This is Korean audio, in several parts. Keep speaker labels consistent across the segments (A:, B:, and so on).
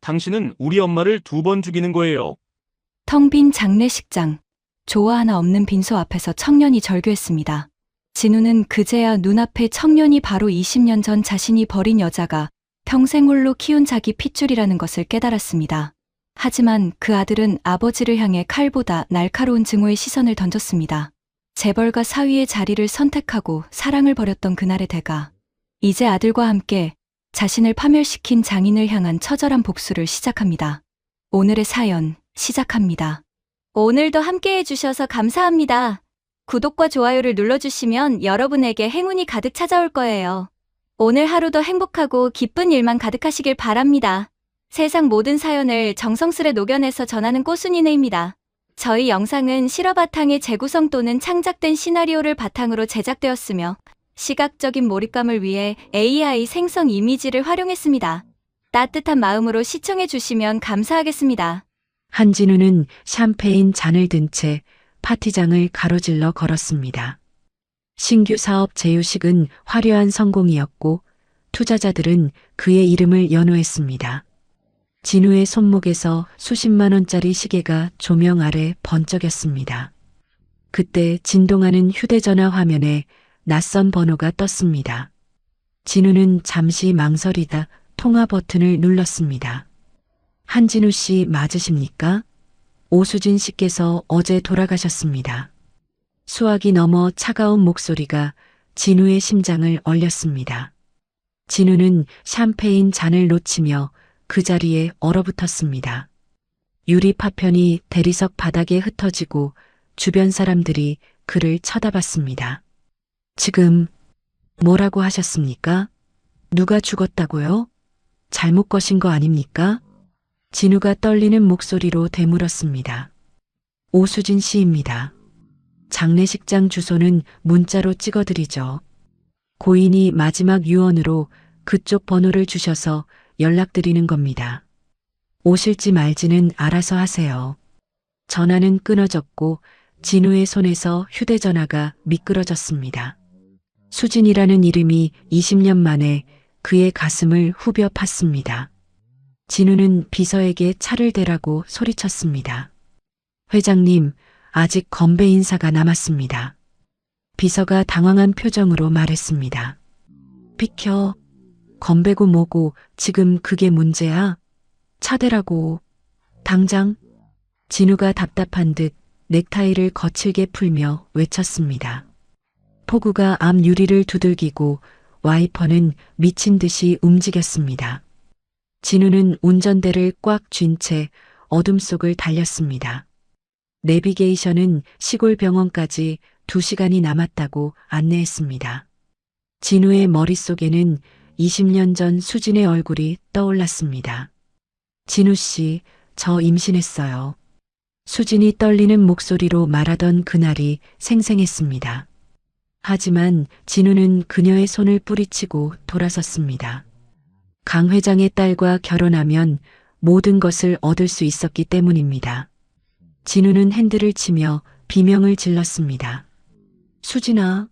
A: 당신은 우리 엄마를 2번 죽이는 거예요.
B: 텅 빈 장례식장. 조화 하나 없는 빈소 앞에서 청년이 절규했습니다. 진우는 그제야 눈앞에 청년이 바로 20년 전 자신이 버린 여자가 평생 홀로 키운 자기 핏줄이라는 것을 깨달았습니다. 하지만 그 아들은 아버지를 향해 칼보다 날카로운 증오의 시선을 던졌습니다. 재벌가 사위의 자리를 선택하고 사랑을 버렸던 그날의 대가. 이제 아들과 함께 자신을 파멸시킨 장인을 향한 처절한 복수를 시작합니다. 오늘의 사연 시작합니다. 오늘도 함께 해주셔서 감사합니다. 구독과 좋아요를 눌러주시면 여러분에게 행운이 가득 찾아올 거예요. 오늘 하루도 행복하고 기쁜 일만 가득하시길 바랍니다. 세상 모든 사연을 정성스레 녹여내서 전하는 꼬순이네입니다. 저희 영상은 실화 바탕의 재구성 또는 창작된 시나리오를 바탕으로 제작되었으며 시각적인 몰입감을 위해 AI 생성 이미지를 활용했습니다. 따뜻한 마음으로 시청해 주시면 감사하겠습니다.
C: 한진우는 샴페인 잔을 든 채 파티장을 가로질러 걸었습니다. 신규 사업 제휴식은 화려한 성공이었고 투자자들은 그의 이름을 연호했습니다. 진우의 손목에서 수십만 원짜리 시계가 조명 아래 번쩍였습니다. 그때 진동하는 휴대전화 화면에 낯선 번호가 떴습니다. 진우는 잠시 망설이다 통화 버튼을 눌렀습니다. 한진우 씨 맞으십니까? 오수진 씨께서 어제 돌아가셨습니다. 수화기 넘어 차가운 목소리가 진우의 심장을 얼렸습니다. 진우는 샴페인 잔을 놓치며 그 자리에 얼어붙었습니다. 유리 파편이 대리석 바닥에 흩어지고 주변 사람들이 그를 쳐다봤습니다. 지금 뭐라고 하셨습니까? 누가 죽었다고요? 잘못 거신 거 아닙니까? 진우가 떨리는 목소리로 되물었습니다. 오수진 씨입니다. 장례식장 주소는 문자로 찍어드리죠. 고인이 마지막 유언으로 그쪽 번호를 주셔서 연락드리는 겁니다. 오실지 말지는 알아서 하세요. 전화는 끊어졌고 진우의 손에서 휴대전화가 미끄러졌습니다. 수진이라는 이름이 20년 만에 그의 가슴을 후벼 팠습니다. 진우는 비서에게 차를 대라고 소리쳤습니다. 회장님, 아직 건배 인사가 남았습니다. 비서가 당황한 표정으로 말했습니다. 비켜. 건배고 뭐고 지금 그게 문제야? 차 대라고. 당장. 진우가 답답한 듯 넥타이를 거칠게 풀며 외쳤습니다. 폭우가 앞 유리를 두들기고 와이퍼는 미친 듯이 움직였습니다. 진우는 운전대를 꽉 쥔 채 어둠 속을 달렸습니다. 내비게이션은 시골 병원까지 2시간이 남았다고 안내했습니다. 진우의 머릿속에는 20년 전 수진의 얼굴이 떠올랐습니다. 진우 씨, 저 임신했어요. 수진이 떨리는 목소리로 말하던 그날이 생생했습니다. 하지만 진우는 그녀의 손을 뿌리치고 돌아섰습니다. 강 회장의 딸과 결혼하면 모든 것을 얻을 수 있었기 때문입니다. 진우는 핸들을 치며 비명을 질렀습니다. 수진아,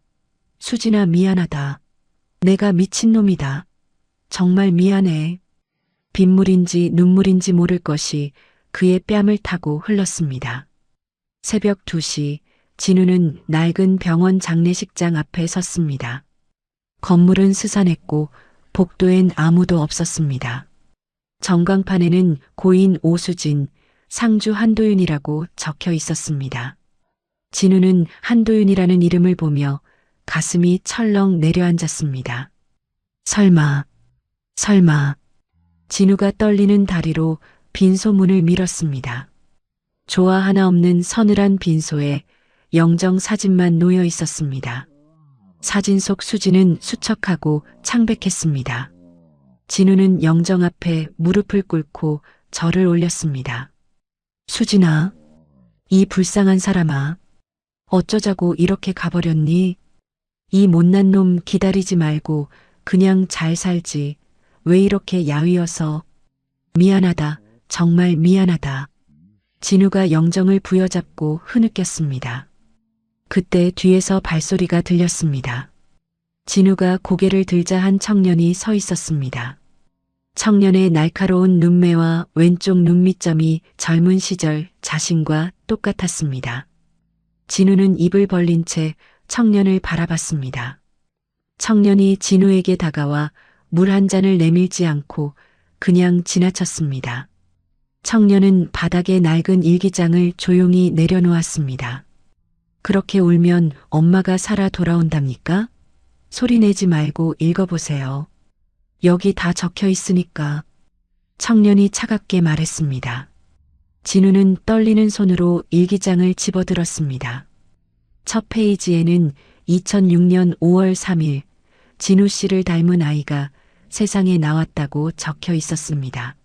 C: 수진아 미안하다. 내가 미친놈이다. 정말 미안해. 빗물인지 눈물인지 모를 것이 그의 뺨을 타고 흘렀습니다. 새벽 2시 진우는 낡은 병원 장례식장 앞에 섰습니다. 건물은 스산했고 복도엔 아무도 없었습니다. 전광판에는 고인 오수진, 상주 한도윤이라고 적혀 있었습니다. 진우는 한도윤이라는 이름을 보며 가슴이 철렁 내려앉았습니다. 설마. 진우가 떨리는 다리로 빈소문을 밀었습니다. 조화 하나 없는 서늘한 빈소에 영정 사진만 놓여 있었습니다. 사진 속 수진은 수척하고 창백했습니다. 진우는 영정 앞에 무릎을 꿇고 절을 올렸습니다. 수진아, 이 불쌍한 사람아, 어쩌자고 이렇게 가버렸니? 이 못난 놈 기다리지 말고 그냥 잘 살지. 왜 이렇게 야위어서. 미안하다. 정말 미안하다. 진우가 영정을 부여잡고 흐느꼈습니다. 그때 뒤에서 발소리가 들렸습니다. 진우가 고개를 들자 한 청년이 서 있었습니다. 청년의 날카로운 눈매와 왼쪽 눈밑점이 젊은 시절 자신과 똑같았습니다. 진우는 입을 벌린 채 청년을 바라봤습니다. 청년이 진우에게 다가와 물 한 잔을 내밀지 않고 그냥 지나쳤습니다. 청년은 바닥에 낡은 일기장을 조용히 내려놓았습니다. 그렇게 울면 엄마가 살아 돌아온답니까? 소리내지 말고 읽어보세요. 여기 다 적혀 있으니까. 청년이 차갑게 말했습니다. 진우는 떨리는 손으로 일기장을 집어들었습니다. 첫 페이지에는 2006년 5월 3일 진우 씨를 닮은 아이가 세상에 나왔다고 적혀 있었습니다.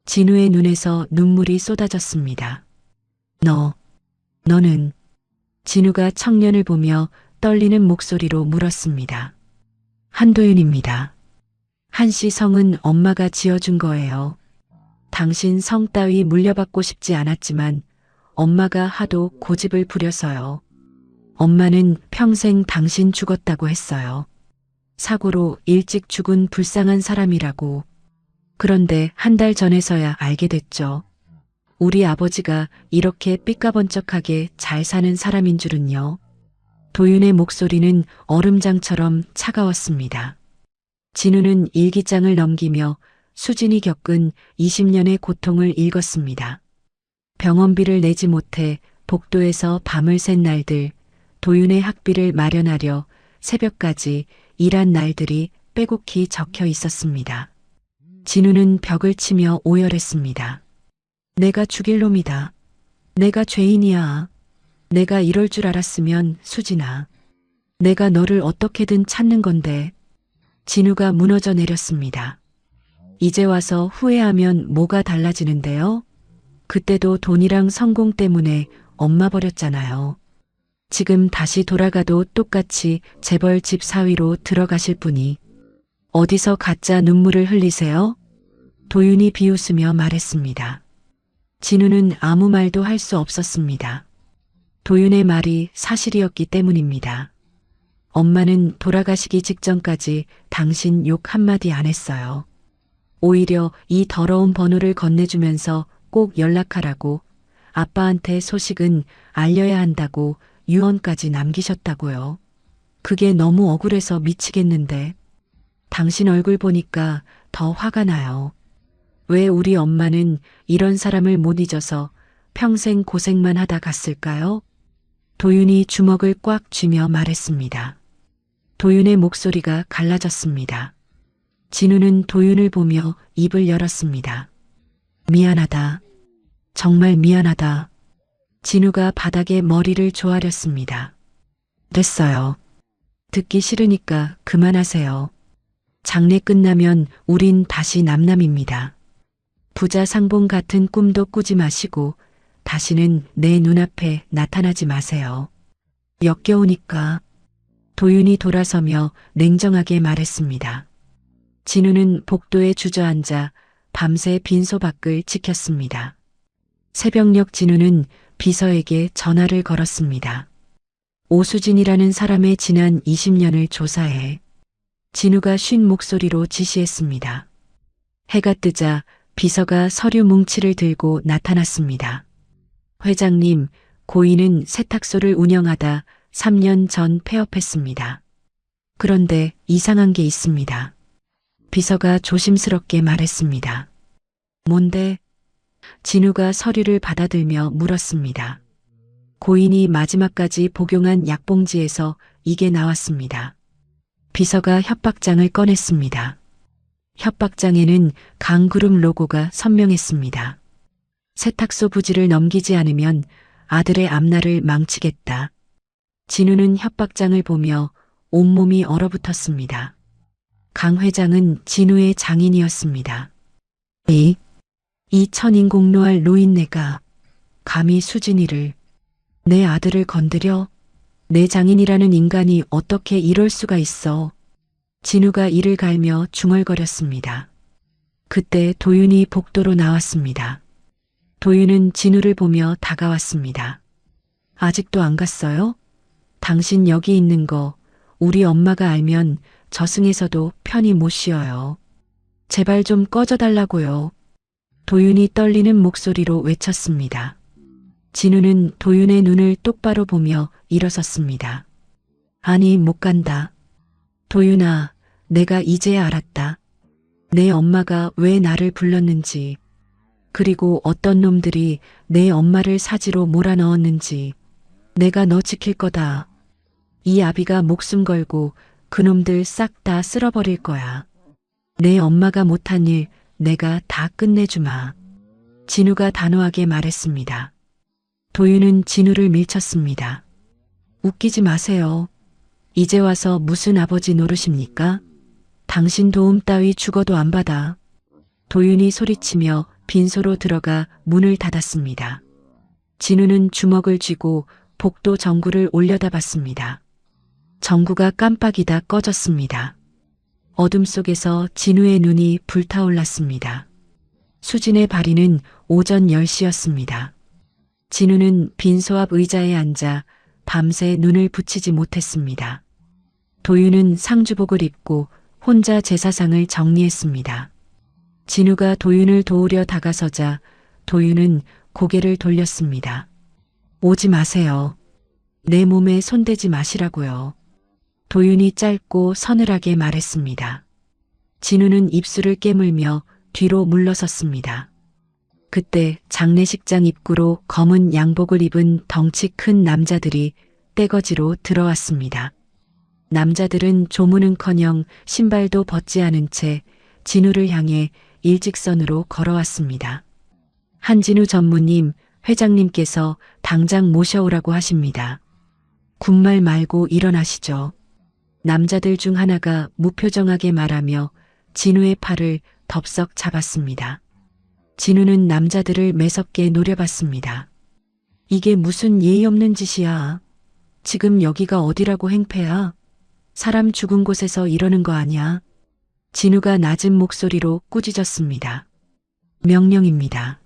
C: 진우의 눈에서 눈물이 쏟아졌습니다. 너는? 진우가 청년을 보며 떨리는 목소리로 물었습니다. 한도윤입니다. 한씨 성은 엄마가 지어준 거예요. 당신 성 따위 물려받고 싶지 않았지만 엄마가 하도 고집을 부려서요. 엄마는 평생 당신 죽었다고 했어요. 사고로 일찍 죽은 불쌍한 사람이라고. 그런데 한 달 전에서야 알게 됐죠. 우리 아버지가 이렇게 삐까번쩍하게 잘 사는 사람인 줄은요. 도윤의 목소리는 얼음장처럼 차가웠습니다. 진우는 일기장을 넘기며 수진이 겪은 20년의 고통을 읽었습니다. 병원비를 내지 못해 복도에서 밤을 샌 날들, 도윤의 학비를 마련하려 새벽까지 일한 날들이 빼곡히 적혀 있었습니다. 진우는 벽을 치며 오열했습니다. 내가 죽일 놈이다. 내가 죄인이야. 내가 이럴 줄 알았으면 수진아. 내가 너를 어떻게든 찾는 건데. 진우가 무너져 내렸습니다. 이제 와서 후회하면 뭐가 달라지는데요? 그때도 돈이랑 성공 때문에 엄마 버렸잖아요. 지금 다시 돌아가도 똑같이 재벌 집 사위로 들어가실 분이 어디서 가짜 눈물을 흘리세요? 도윤이 비웃으며 말했습니다. 진우는 아무 말도 할 수 없었습니다. 도윤의 말이 사실이었기 때문입니다. 엄마는 돌아가시기 직전까지 당신 욕 한마디 안 했어요. 오히려 이 더러운 번호를 건네주면서 꼭 연락하라고 아빠한테 소식은 알려야 한다고 유언까지 남기셨다고요. 그게 너무 억울해서 미치겠는데 당신 얼굴 보니까 더 화가 나요. 왜 우리 엄마는 이런 사람을 못 잊어서 평생 고생만 하다 갔을까요? 도윤이 주먹을 꽉 쥐며 말했습니다. 도윤의 목소리가 갈라졌습니다. 진우는 도윤을 보며 입을 열었습니다. 미안하다. 정말 미안하다. 진우가 바닥에 머리를 조아렸습니다. 됐어요. 듣기 싫으니까 그만하세요. 장례 끝나면 우린 다시 남남입니다. 부자 상봉 같은 꿈도 꾸지 마시고 다시는 내 눈앞에 나타나지 마세요. 역겨우니까. 도윤이 돌아서며 냉정하게 말했습니다. 진우는 복도에 주저앉아 밤새 빈소 밖을 지켰습니다. 새벽녘 진우는 비서에게 전화를 걸었습니다. 오수진이라는 사람의 지난 20년을 조사해. 진우가 쉰 목소리로 지시했습니다. 해가 뜨자 비서가 서류 뭉치를 들고 나타났습니다. 회장님, 고인은 세탁소를 운영하다 3년 전 폐업했습니다. 그런데 이상한 게 있습니다. 비서가 조심스럽게 말했습니다. 뭔데? 진우가 서류를 받아들며 물었습니다. 고인이 마지막까지 복용한 약봉지에서 이게 나왔습니다. 비서가 협박장을 꺼냈습니다. 협박장에는 강그룹 로고가 선명했습니다. 세탁소 부지를 넘기지 않으면 아들의 앞날을 망치겠다. 진우는 협박장을 보며 온몸이 얼어붙었습니다. 강 회장은 진우의 장인이었습니다. 이 천인공노할 노인네가 감히 수진이를, 내 아들을 건드려? 내 장인이라는 인간이 어떻게 이럴 수가 있어. 진우가 이를 갈며 중얼거렸습니다. 그때 도윤이 복도로 나왔습니다. 도윤은 진우를 보며 다가왔습니다. 아직도 안 갔어요? 당신 여기 있는 거 우리 엄마가 알면 저승에서도 편히 못 쉬어요. 제발 좀 꺼져달라고요. 도윤이 떨리는 목소리로 외쳤습니다. 진우는 도윤의 눈을 똑바로 보며 일어섰습니다. 아니, 못 간다. 도윤아, 내가 이제 알았다. 내 엄마가 왜 나를 불렀는지, 그리고 어떤 놈들이 내 엄마를 사지로 몰아넣었는지. 내가 너 지킬 거다. 이 아비가 목숨 걸고 그놈들 싹 다 쓸어버릴 거야. 내 엄마가 못한 일 내가 다 끝내주마. 진우가 단호하게 말했습니다. 도윤은 진우를 밀쳤습니다. 웃기지 마세요. 이제 와서 무슨 아버지 노릇입니까? 당신 도움 따위 죽어도 안 받아. 도윤이 소리치며 빈소로 들어가 문을 닫았습니다. 진우는 주먹을 쥐고 복도 전구를 올려다 봤습니다. 전구가 깜빡이다 꺼졌습니다. 어둠 속에서 진우의 눈이 불타올랐습니다. 수진의 발이는 오전 10시였습니다. 진우는 빈소 앞 의자에 앉아 밤새 눈을 붙이지 못했습니다. 도윤은 상주복을 입고 혼자 제사상을 정리했습니다. 진우가 도윤을 도우려 다가서자 도윤은 고개를 돌렸습니다. 오지 마세요. 내 몸에 손대지 마시라고요. 도윤이 짧고 서늘하게 말했습니다. 진우는 입술을 깨물며 뒤로 물러섰습니다. 그때 장례식장 입구로 검은 양복을 입은 덩치 큰 남자들이 떼거지로 들어왔습니다. 남자들은 조문은커녕 신발도 벗지 않은 채 진우를 향해 일직선으로 걸어왔습니다. 한진우 전무님, 회장님께서 당장 모셔오라고 하십니다. 군말 말고 일어나시죠. 남자들 중 하나가 무표정하게 말하며 진우의 팔을 덥석 잡았습니다. 진우는 남자들을 매섭게 노려봤습니다. 이게 무슨 예의 없는 짓이야. 지금 여기가 어디라고 행패야. 사람 죽은 곳에서 이러는 거 아니야. 진우가 낮은 목소리로 꾸짖었습니다. 명령입니다.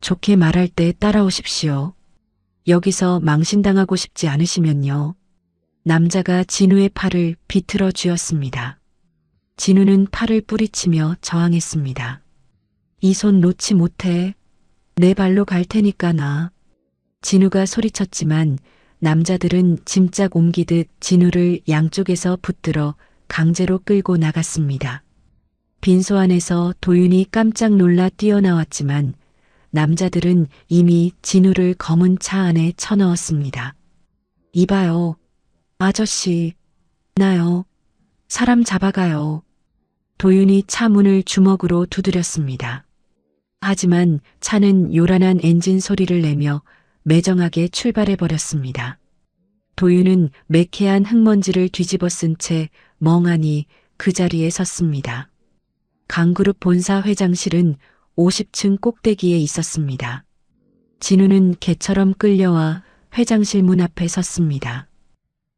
C: 좋게 말할 때 따라오십시오. 여기서 망신당하고 싶지 않으시면요. 남자가 진우의 팔을 비틀어 쥐었습니다. 진우는 팔을 뿌리치며 저항했습니다. 이 손 놓지 못해. 내 발로 갈 테니까 나. 진우가 소리쳤지만 남자들은 짐짝 옮기듯 진우를 양쪽에서 붙들어 강제로 끌고 나갔습니다. 빈소 안에서 도윤이 깜짝 놀라 뛰어나왔지만 남자들은 이미 진우를 검은 차 안에 쳐넣었습니다. 이봐요. 아저씨. 나요. 사람 잡아가요. 도윤이 차 문을 주먹으로 두드렸습니다. 하지만 차는 요란한 엔진 소리를 내며 매정하게 출발해버렸습니다. 도윤은 매캐한 흙먼지를 뒤집어 쓴 채 멍하니 그 자리에 섰습니다. 강그룹 본사 회장실은 50층 꼭대기에 있었습니다. 진우는 개처럼 끌려와 회장실 문 앞에 섰습니다.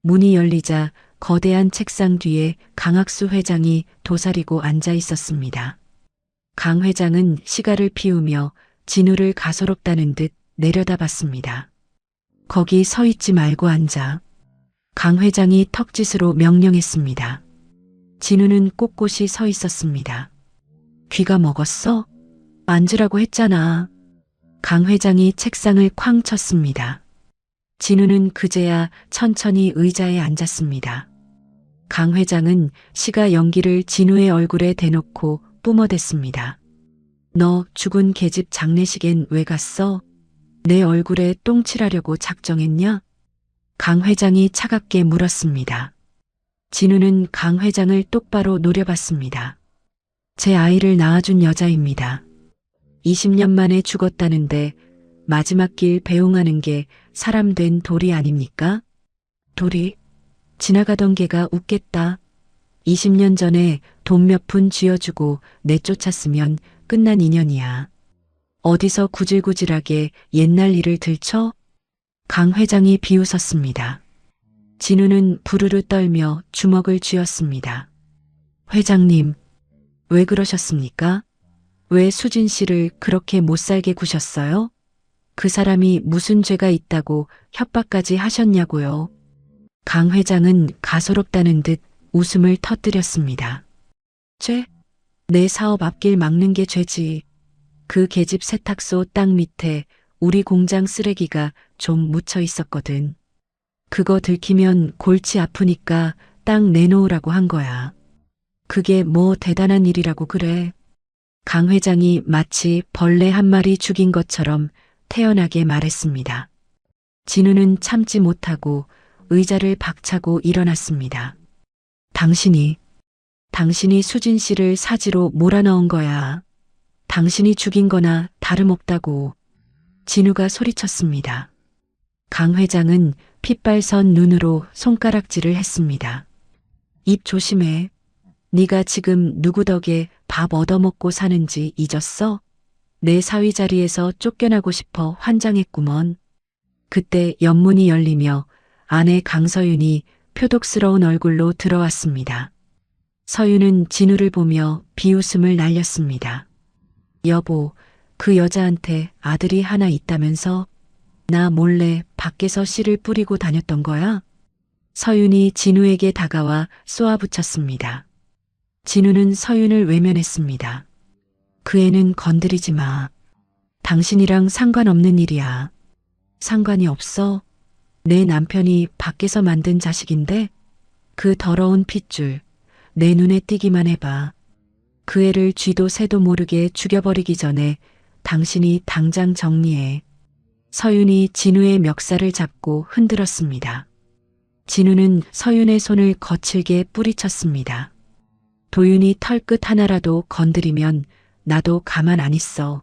C: 문이 열리자 거대한 책상 뒤에 강학수 회장이 도사리고 앉아 있었습니다. 강 회장은 시가를 피우며 진우를 가소롭다는 듯 내려다봤습니다. 거기 서 있지 말고 앉아. 강 회장이 턱짓으로 명령했습니다. 진우는 꼿꼿이 서 있었습니다. 귀가 먹었어? 앉으라고 했잖아. 강 회장이 책상을 쾅 쳤습니다. 진우는 그제야 천천히 의자에 앉았습니다. 강 회장은 시가 연기를 진우의 얼굴에 대놓고 뿜어댔습니다. 너 죽은 계집 장례식엔 왜 갔어? 내 얼굴에 똥 칠하려고 작정했냐? 강 회장이 차갑게 물었습니다. 진우는 강 회장을 똑바로 노려봤습니다. 제 아이를 낳아준 여자입니다. 20년 만에 죽었다는데 마지막 길 배웅하는 게 사람 된 도리 아닙니까? 도리? 지나가던 개가 웃겠다. 20년 전에 돈 몇 푼 쥐어주고 내쫓았으면 끝난 인연이야. 어디서 구질구질하게 옛날 일을 들춰? 강 회장이 비웃었습니다. 진우는 부르르 떨며 주먹을 쥐었습니다. 회장님, 왜 그러셨습니까? 왜 수진 씨를 그렇게 못살게 구셨어요? 그 사람이 무슨 죄가 있다고 협박까지 하셨냐고요. 강 회장은 가소롭다는 듯 웃음을 터뜨렸습니다. 죄? 내 사업 앞길 막는 게 죄지. 그 계집 세탁소 땅 밑에 우리 공장 쓰레기가 좀 묻혀 있었거든. 그거 들키면 골치 아프니까 땅 내놓으라고 한 거야. 그게 뭐 대단한 일이라고 그래. 강 회장이 마치 벌레 한 마리 죽인 것처럼 태연하게 말했습니다. 진우는 참지 못하고 의자를 박차고 일어났습니다. 당신이 수진 씨를 사지로 몰아넣은 거야. 당신이 죽인 거나 다름없다고. 진우가 소리쳤습니다. 강 회장은 핏발선 눈으로 손가락질을 했습니다. 입 조심해. 네가 지금 누구 덕에 밥 얻어먹고 사는지 잊었어? 내 사위 자리에서 쫓겨나고 싶어 환장했구먼. 그때 옆문이 열리며 아내 강서윤이 표독스러운 얼굴로 들어왔습니다. 서윤은 진우를 보며 비웃음을 날렸습니다. 여보, 그 여자한테 아들이 하나 있다면서? 나 몰래 밖에서 씨를 뿌리고 다녔던 거야? 서윤이 진우에게 다가와 쏘아붙였습니다. 진우는 서윤을 외면했습니다. 그 애는 건드리지 마. 당신이랑 상관없는 일이야. 상관이 없어? 내 남편이 밖에서 만든 자식인데? 그 더러운 핏줄 내 눈에 띄기만 해봐. 그 애를 쥐도 새도 모르게 죽여버리기 전에 당신이 당장 정리해. 서윤이 진우의 멱살을 잡고 흔들었습니다. 진우는 서윤의 손을 거칠게 뿌리쳤습니다. 도윤이 털끝 하나라도 건드리면 나도 가만 안 있어.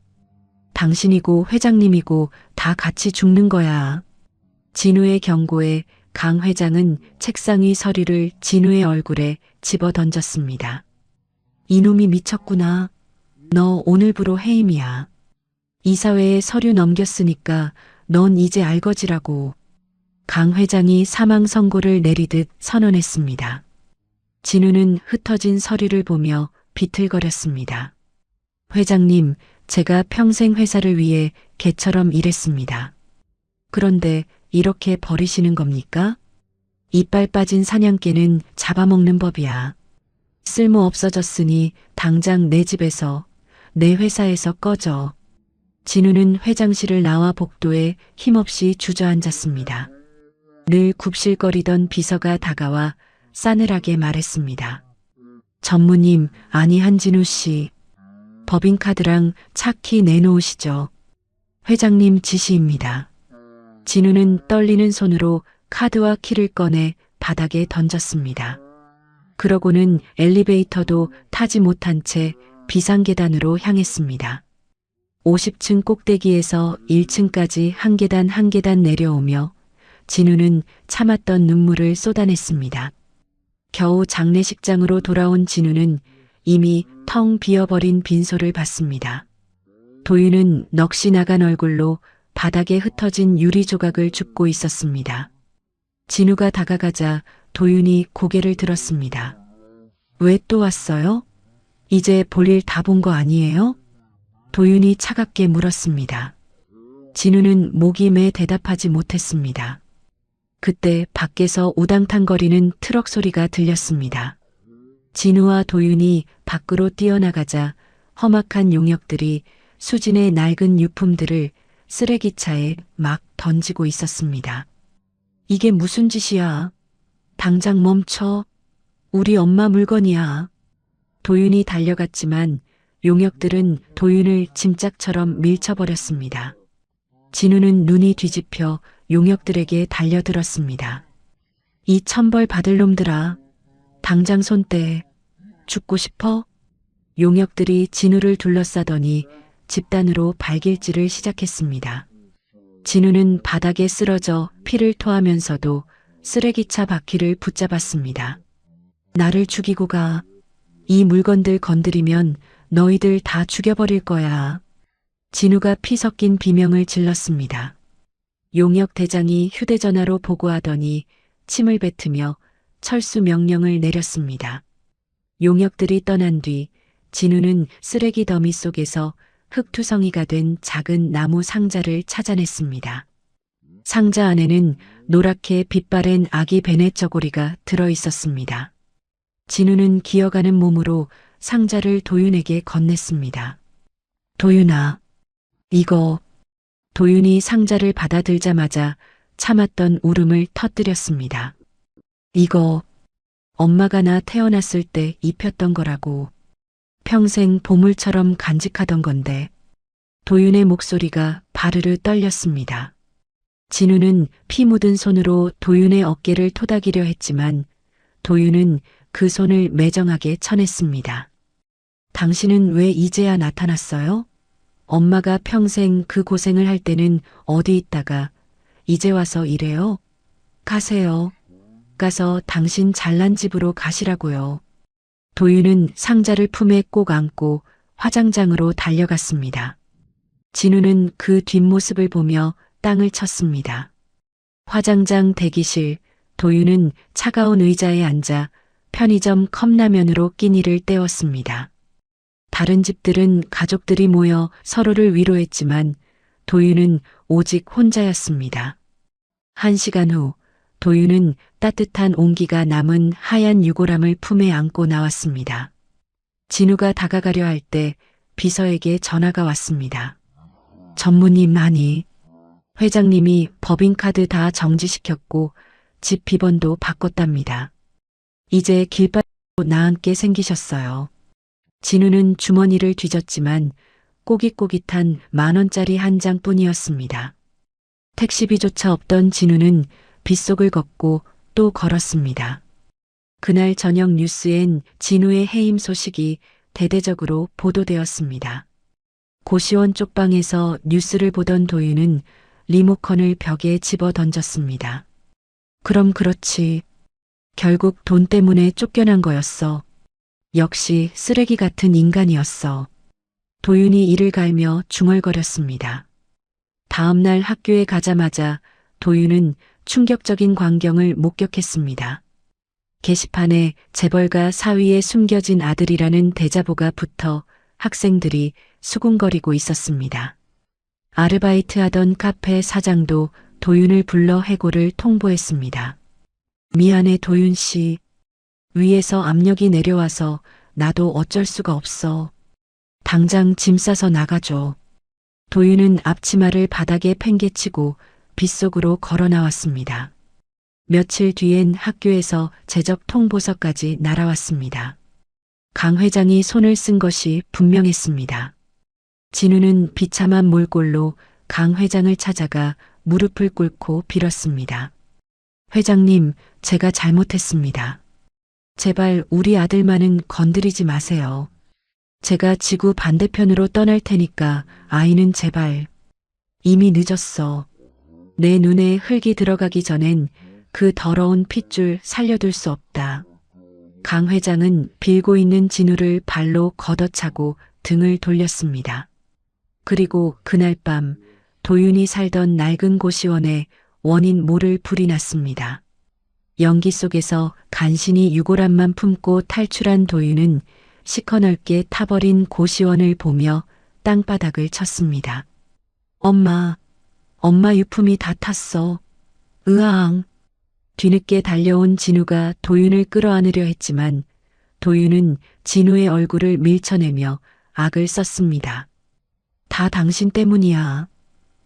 C: 당신이고 회장님이고 다 같이 죽는 거야. 진우의 경고에 강 회장은 책상 위 서류를 진우의 얼굴에 집어 던졌습니다. 이놈이 미쳤구나. 너 오늘부로 해임이야. 이사회에 서류 넘겼으니까 넌 이제 알거지라고. 강 회장이 사망 선고를 내리듯 선언했습니다. 진우는 흩어진 서류를 보며 비틀거렸습니다. 회장님, 제가 평생 회사를 위해 개처럼 일했습니다. 그런데 이렇게 버리시는 겁니까? 이빨 빠진 사냥개는 잡아먹는 법이야. 쓸모 없어졌으니 당장 내 집에서, 내 회사에서 꺼져. 진우는 회장실을 나와 복도에 힘없이 주저앉았습니다. 늘 굽실거리던 비서가 다가와 싸늘하게 말했습니다. 전무님, 아니 한진우 씨. 법인카드랑 차키 내놓으시죠. 회장님 지시입니다. 진우는 떨리는 손으로 카드와 키를 꺼내 바닥에 던졌습니다. 그러고는 엘리베이터도 타지 못한 채 비상계단으로 향했습니다. 50층 꼭대기에서 1층까지 한 계단 한 계단 내려오며 진우는 참았던 눈물을 쏟아냈습니다. 겨우 장례식장으로 돌아온 진우는 이미 텅 비어버린 빈소를 봤습니다. 도윤은 넋이 나간 얼굴로 바닥에 흩어진 유리 조각을 줍고 있었습니다. 진우가 다가가자 도윤이 고개를 들었습니다. 왜 또 왔어요? 이제 볼일 다 본 거 아니에요? 도윤이 차갑게 물었습니다. 진우는 목이 매 대답하지 못했습니다. 그때 밖에서 우당탕거리는 트럭 소리가 들렸습니다. 진우와 도윤이 밖으로 뛰어나가자 험악한 용역들이 수진의 낡은 유품들을 쓰레기차에 막 던지고 있었습니다. 이게 무슨 짓이야? 당장 멈춰. 우리 엄마 물건이야. 도윤이 달려갔지만 용역들은 도윤을 짐짝처럼 밀쳐버렸습니다. 진우는 눈이 뒤집혀 용역들에게 달려들었습니다. 이 천벌 받을 놈들아. 당장 손 떼. 죽고 싶어? 용역들이 진우를 둘러싸더니 집단으로 발길질을 시작했습니다. 진우는 바닥에 쓰러져 피를 토하면서도 쓰레기차 바퀴를 붙잡았습니다. 나를 죽이고 가. 이 물건들 건드리면 너희들 다 죽여버릴 거야. 진우가 피 섞인 비명을 질렀습니다. 용역 대장이 휴대전화로 보고하더니 침을 뱉으며 철수 명령을 내렸습니다. 용역들이 떠난 뒤 진우는 쓰레기 더미 속에서 흙투성이가 된 작은 나무 상자를 찾아냈습니다. 상자 안에는 노랗게 빛바랜 아기 베네 저고리가 들어 있었습니다. 진우는 기어가는 몸으로 상자를 도윤에게 건넸습니다. 도윤아, 이거. 도윤이 상자를 받아들자마자 참았던 울음을 터뜨렸습니다. 이거 엄마가 나 태어났을 때 입혔던 거라고. 평생 보물처럼 간직하던 건데. 도윤의 목소리가 바르르 떨렸습니다. 진우는 피 묻은 손으로 도윤의 어깨를 토닥이려 했지만 도윤은 그 손을 매정하게 쳐냈습니다. 당신은 왜 이제야 나타났어요? 엄마가 평생 그 고생을 할 때는 어디 있다가 이제 와서 이래요? 가세요. 가서 당신 잘난 집으로 가시라고요. 도윤은 상자를 품에 꼭 안고 화장장으로 달려갔습니다. 진우는 그 뒷모습을 보며 땅을 쳤습니다. 화장장 대기실, 도윤은 차가운 의자에 앉아 편의점 컵라면으로 끼니를 때웠습니다. 다른 집들은 가족들이 모여 서로를 위로했지만 도윤은 오직 혼자였습니다. 1시간 후 도윤은 따뜻한 온기가 남은 하얀 유골함을 품에 안고 나왔습니다. 진우가 다가가려 할 때 비서에게 전화가 왔습니다. 전무님 아니, 회장님이 법인카드 다 정지시켰고 집 비번도 바꿨답니다. 이제 길바닥으로 나앉게 생기셨어요. 진우는 주머니를 뒤졌지만 꼬깃꼬깃한 10,000원짜리 한 장뿐이었습니다. 택시비조차 없던 진우는 빗속을 걷고 또 걸었습니다. 그날 저녁 뉴스엔 진우의 해임 소식이 대대적으로 보도되었습니다. 고시원 쪽방에서 뉴스를 보던 도윤은 리모컨을 벽에 집어 던졌습니다. 그럼 그렇지. 결국 돈 때문에 쫓겨난 거였어. 역시 쓰레기 같은 인간이었어. 도윤이 이를 갈며 중얼거렸습니다. 다음 날 학교에 가자마자 도윤은 충격적인 광경을 목격했습니다. 게시판에 재벌가 사위에 숨겨진 아들이라는 대자보가 붙어 학생들이 수군거리고 있었습니다. 아르바이트하던 카페 사장도 도윤을 불러 해고를 통보했습니다. 미안해 도윤 씨. 위에서 압력이 내려와서 나도 어쩔 수가 없어. 당장 짐 싸서 나가줘. 도윤은 앞치마를 바닥에 팽개치고 빗속으로 걸어 나왔습니다. 며칠 뒤엔 학교에서 제적 통보서까지 날아왔습니다. 강 회장이 손을 쓴 것이 분명했습니다. 진우는 비참한 몰골로 강 회장을 찾아가 무릎을 꿇고 빌었습니다. 회장님, 제가 잘못했습니다. 제발 우리 아들만은 건드리지 마세요. 제가 지구 반대편으로 떠날 테니까 아이는 제발. 이미 늦었어. 내 눈에 흙이 들어가기 전엔 그 더러운 핏줄 살려둘 수 없다. 강 회장은 빌고 있는 진우를 발로 걷어차고 등을 돌렸습니다. 그리고 그날 밤 도윤이 살던 낡은 고시원에 원인 모를 불이 났습니다. 연기 속에서 간신히 유골함만 품고 탈출한 도윤은 시커넓게 타버린 고시원을 보며 땅바닥을 쳤습니다. 엄마 유품이 다 탔어. 으앙. 뒤늦게 달려온 진우가 도윤을 끌어안으려 했지만 도윤은 진우의 얼굴을 밀쳐내며 악을 썼습니다. 다 당신 때문이야.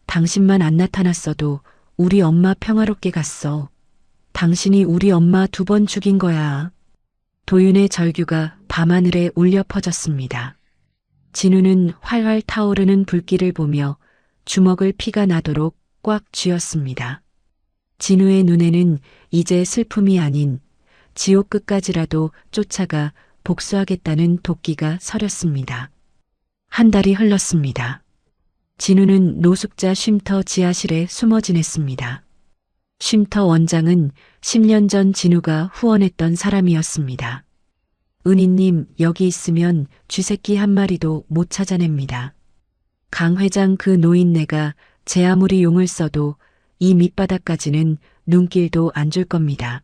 C: 당신만 안 나타났어도 우리 엄마 평화롭게 갔어. 당신이 우리 엄마 2번 죽인 거야. 도윤의 절규가 밤하늘에 울려 퍼졌습니다. 진우는 활활 타오르는 불길을 보며 주먹을 피가 나도록 꽉 쥐었습니다. 진우의 눈에는 이제 슬픔이 아닌 지옥 끝까지라도 쫓아가 복수하겠다는 도끼가 서렸습니다. 한 달이 흘렀습니다. 진우는 노숙자 쉼터 지하실에 숨어 지냈습니다. 쉼터 원장은 10년 전 진우가 후원했던 사람이었습니다. 은희님, 여기 있으면 쥐새끼 한 마리도 못 찾아냅니다. 강 회장 그 노인네가 제 아무리 용을 써도 이 밑바닥까지는 눈길도 안 줄 겁니다.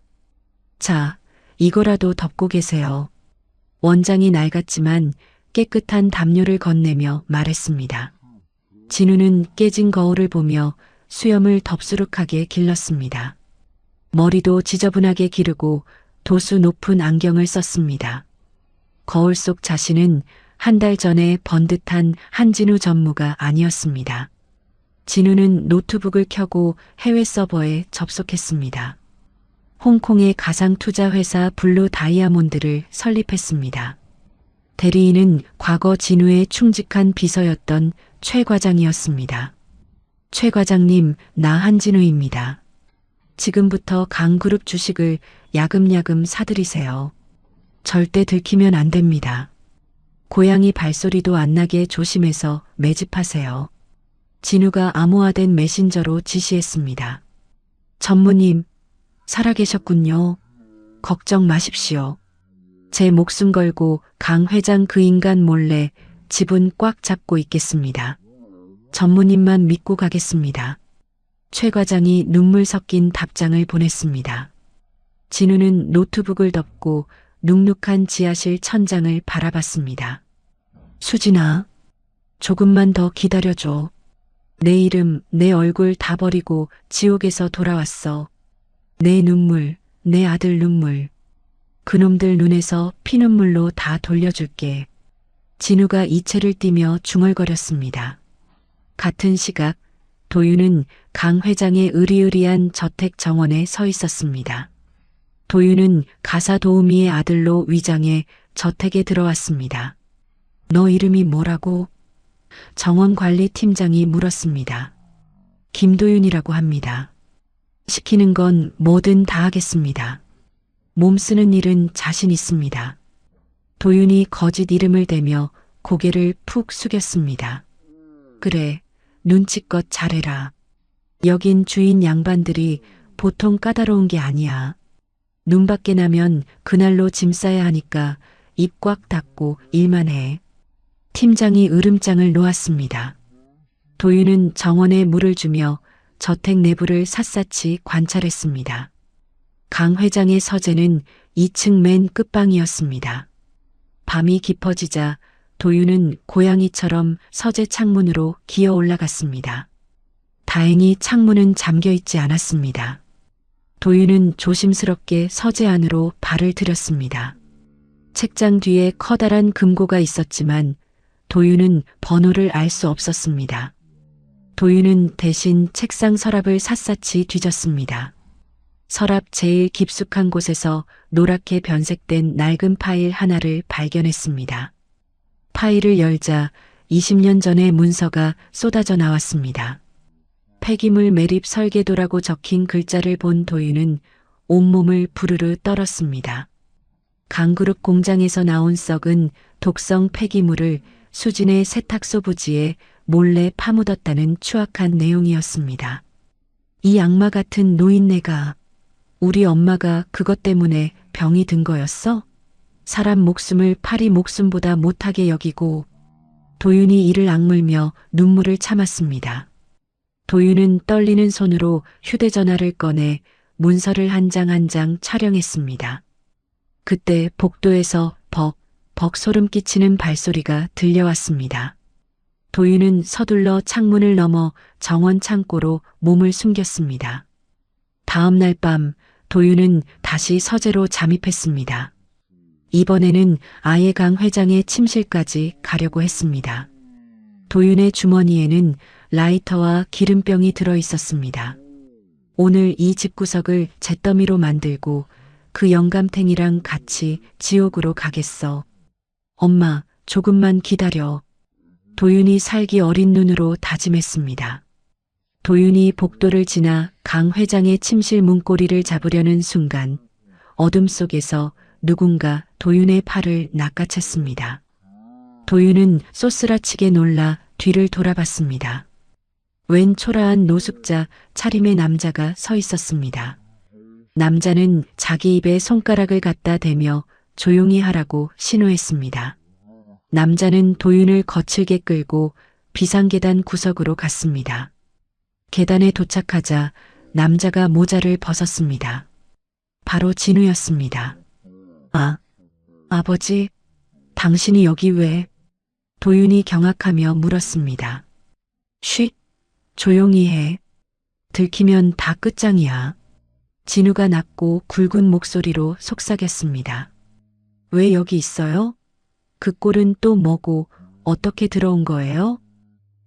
C: 자, 이거라도 덮고 계세요. 원장이 낡았지만 깨끗한 담요를 건네며 말했습니다. 진우는 깨진 거울을 보며 수염을 덥수룩하게 길렀습니다. 머리도 지저분하게 기르고 도수 높은 안경을 썼습니다. 거울 속 자신은 한 달 전에 번듯한 한진우 전무가 아니었습니다. 진우는 노트북을 켜고 해외 서버에 접속했습니다. 홍콩의 가상투자회사 블루 다이아몬드를 설립했습니다. 대리인은 과거 진우의 충직한 비서였던 최 과장이었습니다. 최 과장님, 나 한진우입니다. 지금부터 강그룹 주식을 야금야금 사들이세요. 절대 들키면 안 됩니다. 고양이 발소리도 안 나게 조심해서 매집하세요. 진우가 암호화된 메신저로 지시했습니다. 전무님, 살아계셨군요. 걱정 마십시오. 제 목숨 걸고 강 회장 그 인간 몰래 지분 꽉 잡고 있겠습니다. 전무님만 믿고 가겠습니다. 최 과장이 눈물 섞인 답장을 보냈습니다. 진우는 노트북을 덮고 눅눅한 지하실 천장을 바라봤습니다. 수진아, 조금만 더 기다려줘. 내 이름, 내 얼굴 다 버리고 지옥에서 돌아왔어. 내 눈물, 내 아들 눈물. 그놈들 눈에서 피눈물로 다 돌려줄게. 진우가 이체를 띠며 중얼거렸습니다. 같은 시각 도윤은 강 회장의 으리으리한 저택 정원에 서 있었습니다. 도윤은 가사 도우미의 아들로 위장해 저택에 들어왔습니다. 너 이름이 뭐라고? 정원관리팀장이 물었습니다. 김도윤이라고 합니다. 시키는 건 뭐든 다 하겠습니다. 몸 쓰는 일은 자신 있습니다. 도윤이 거짓 이름을 대며 고개를 푹 숙였습니다. 그래, 눈치껏 잘해라. 여긴 주인 양반들이 보통 까다로운 게 아니야. 눈밖에 나면 그날로 짐 싸야 하니까 입 꽉 닫고 일만 해. 팀장이 으름장을 놓았습니다. 도윤은 정원에 물을 주며 저택 내부를 샅샅이 관찰했습니다. 강 회장의 서재는 2층 맨 끝방이었습니다. 밤이 깊어지자 도윤은 고양이처럼 서재 창문으로 기어 올라갔습니다. 다행히 창문은 잠겨 있지 않았습니다. 도윤은 조심스럽게 서재 안으로 발을 들였습니다. 책장 뒤에 커다란 금고가 있었지만 도윤은 번호를 알 수 없었습니다. 도윤은 대신 책상 서랍을 샅샅이 뒤졌습니다. 서랍 제일 깊숙한 곳에서 노랗게 변색된 낡은 파일 하나를 발견했습니다. 파일을 열자 20년 전의 문서가 쏟아져 나왔습니다. 폐기물 매립 설계도라고 적힌 글자를 본 도윤은 온몸을 부르르 떨었습니다. 강그룹 공장에서 나온 썩은 독성 폐기물을 수진의 세탁소 부지에 몰래 파묻었다는 추악한 내용이었습니다. 이 악마 같은 노인네가 우리 엄마가 그것 때문에 병이 든 거였어? 사람 목숨을 파리 목숨보다 못하게 여기고 도윤이 이를 악물며 눈물을 참았습니다. 도윤은 떨리는 손으로 휴대전화를 꺼내 문서를 한 장 한 장 촬영했습니다. 그때 복도에서 벅 소름 끼치는 발소리가 들려왔습니다. 도윤은 서둘러 창문을 넘어 정원 창고로 몸을 숨겼습니다. 다음 날 밤 도윤은 다시 서재로 잠입했습니다. 이번에는 아예 강 회장의 침실까지 가려고 했습니다. 도윤의 주머니에는 라이터와 기름병이 들어 있었습니다. 오늘 이 집구석을 잿더미로 만들고 그 영감탱이랑 같이 지옥으로 가겠어. 엄마, 조금만 기다려. 도윤이 살기 어린 눈으로 다짐했습니다. 도윤이 복도를 지나 강 회장의 침실 문고리를 잡으려는 순간 어둠 속에서 누군가 도윤의 팔을 낚아챘습니다. 도윤은 쏘스라치게 놀라 뒤를 돌아봤습니다. 웬 초라한 노숙자 차림의 남자가 서 있었습니다. 남자는 자기 입에 손가락을 갖다 대며 조용히 하라고 신호했습니다. 남자는 도윤을 거칠게 끌고 비상계단 구석으로 갔습니다. 계단에 도착하자 남자가 모자를 벗었습니다. 바로 진우였습니다. 아버지, 당신이 여기 왜? 도윤이 경악하며 물었습니다. 쉿, 조용히 해. 들키면 다 끝장이야. 진우가 낮고 굵은 목소리로 속삭였습니다. 왜 여기 있어요? 그 꼴은 또 뭐고 어떻게 들어온 거예요?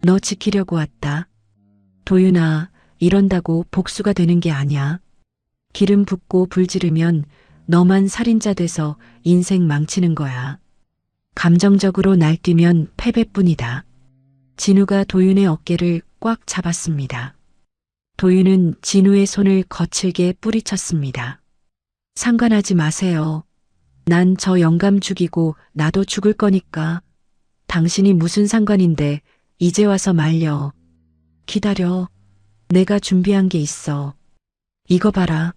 C: 너 지키려고 왔다. 도윤아, 이런다고 복수가 되는 게 아니야. 기름 붓고 불 지르면 너만 살인자 돼서 인생 망치는 거야. 감정적으로 날뛰면 패배뿐이다. 진우가 도윤의 어깨를 꽉 잡았습니다. 도윤은 진우의 손을 거칠게 뿌리쳤습니다. 상관하지 마세요. 난 저 영감 죽이고 나도 죽을 거니까. 당신이 무슨 상관인데 이제 와서 말려. 기다려. 내가 준비한 게 있어. 이거 봐라.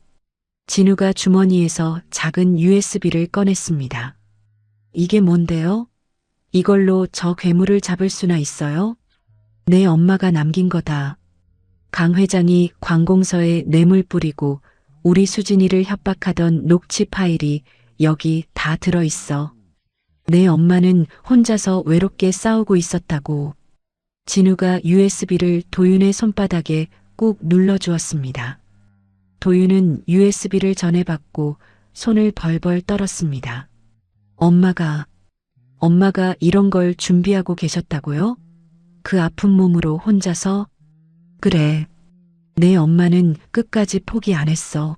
C: 진우가 주머니에서 작은 USB를 꺼냈습니다. 이게 뭔데요? 이걸로 저 괴물을 잡을 수나 있어요? 내 엄마가 남긴 거다. 강 회장이 관공서에 뇌물 뿌리고 우리 수진이를 협박하던 녹취 파일이 여기 다 들어있어. 내 엄마는 혼자서 외롭게 싸우고 있었다고. 진우가 USB를 도윤의 손바닥에 꾹 눌러주었습니다. 도윤은 USB를 전해받고 손을 벌벌 떨었습니다. 엄마가 이런 걸 준비하고 계셨다고요? 그 아픈 몸으로 혼자서? 그래. 내 엄마는 끝까지 포기 안 했어.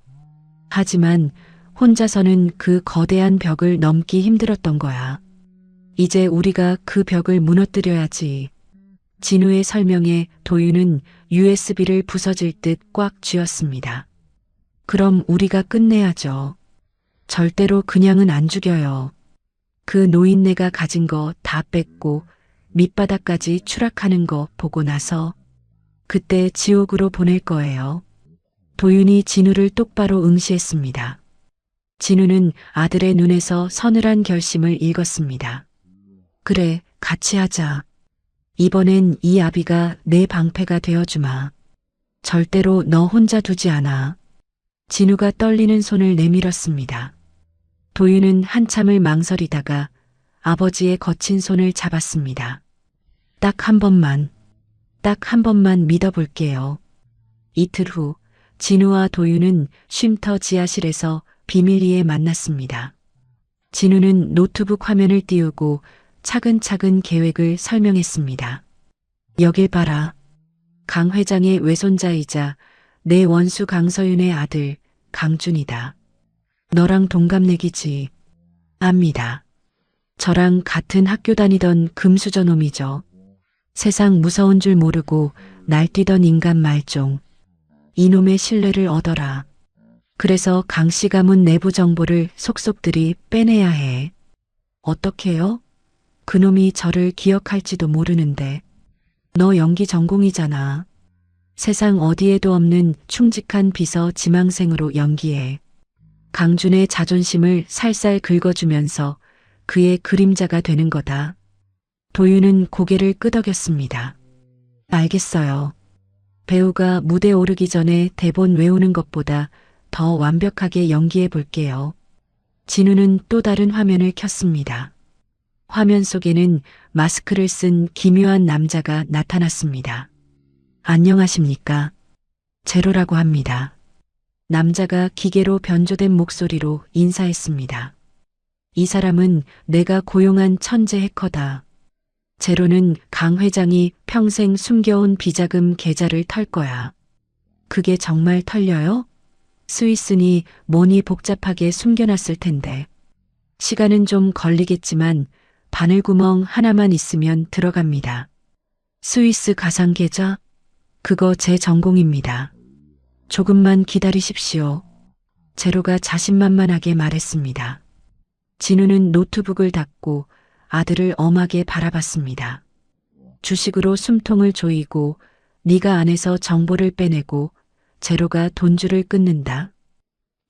C: 하지만 혼자서는 그 거대한 벽을 넘기 힘들었던 거야. 이제 우리가 그 벽을 무너뜨려야지. 진우의 설명에 도윤은 USB를 부서질 듯 꽉 쥐었습니다. 그럼 우리가 끝내야죠. 절대로 그냥은 안 죽여요. 그 노인네가 가진 거 다 뺏고 밑바닥까지 추락하는 거 보고 나서 그때 지옥으로 보낼 거예요. 도윤이 진우를 똑바로 응시했습니다. 진우는 아들의 눈에서 서늘한 결심을 읽었습니다. 그래, 같이 하자. 이번엔 이 아비가 내 방패가 되어주마. 절대로 너 혼자 두지 않아. 진우가 떨리는 손을 내밀었습니다. 도윤은 한참을 망설이다가 아버지의 거친 손을 잡았습니다. 딱 한 번만 믿어볼게요. 이틀 후 진우와 도윤은 쉼터 지하실에서 비밀리에 만났습니다. 진우는 노트북 화면을 띄우고 차근차근 계획을 설명했습니다. 여길 봐라. 강 회장의 외손자이자 내 원수 강서윤의 아들 강준이다. 너랑 동갑내기지. 압니다. 저랑 같은 학교 다니던 금수저 놈이죠. 세상 무서운 줄 모르고 날뛰던 인간 말종. 이놈의 신뢰를 얻어라. 그래서 강씨 가문 내부 정보를 속속들이 빼내야 해. 어떻게요? 그놈이 저를 기억할지도 모르는데. 너 연기 전공이잖아. 세상 어디에도 없는 충직한 비서 지망생으로 연기해. 강준의 자존심을 살살 긁어주면서 그의 그림자가 되는 거다. 도윤은 고개를 끄덕였습니다. 알겠어요. 배우가 무대 오르기 전에 대본 외우는 것보다 더 완벽하게 연기해 볼게요. 진우는 또 다른 화면을 켰습니다. 화면 속에는 마스크를 쓴 기묘한 남자가 나타났습니다. 안녕하십니까? 제로라고 합니다. 남자가 기계로 변조된 목소리로 인사했습니다. 이 사람은 내가 고용한 천재 해커다. 제로는 강 회장이 평생 숨겨온 비자금 계좌를 털 거야. 그게 정말 털려요? 스위스니 뭐니 복잡하게 숨겨놨을 텐데. 시간은 좀 걸리겠지만 바늘구멍 하나만 있으면 들어갑니다. 스위스 가상 계좌? 그거 제 전공입니다. 조금만 기다리십시오. 제로가 자신만만하게 말했습니다. 진우는 노트북을 닫고 아들을 엄하게 바라봤습니다. 주식으로 숨통을 조이고 네가 안에서 정보를 빼내고 제로가 돈줄을 끊는다.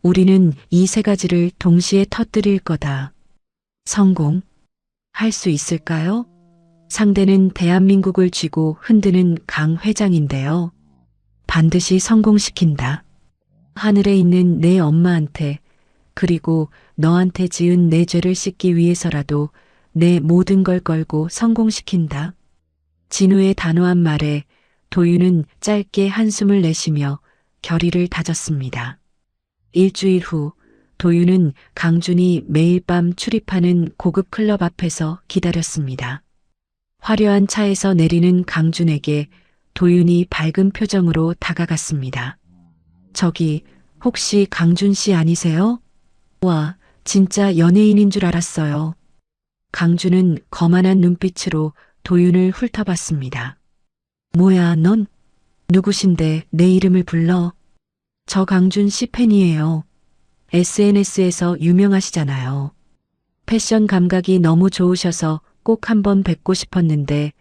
C: 우리는 이 세 가지를 동시에 터뜨릴 거다. 성공. 할 수 있을까요? 상대는 대한민국을 쥐고 흔드는 강 회장인데요. 반드시 성공시킨다. 하늘에 있는 내 엄마한테 그리고 너한테 지은 내 죄를 씻기 위해서라도 내 모든 걸 걸고 성공시킨다. 진우의 단호한 말에 도윤은 짧게 한숨을 내쉬며 결의를 다졌습니다. 일주일 후 도윤은 강준이 매일 밤 출입하는 고급 클럽 앞에서 기다렸습니다. 화려한 차에서 내리는 강준에게 도윤이 밝은 표정으로 다가갔습니다. 저기, 혹시 강준 씨 아니세요? 와, 진짜 연예인인 줄 알았어요. 강준은 거만한 눈빛으로 도윤을 훑어봤습니다. 뭐야, 넌? 누구신데 내 이름을 불러? 저 강준 씨 팬이에요. SNS에서 유명하시잖아요. 패션 감각이 너무 좋으셔서 꼭 한번 뵙고 싶었는데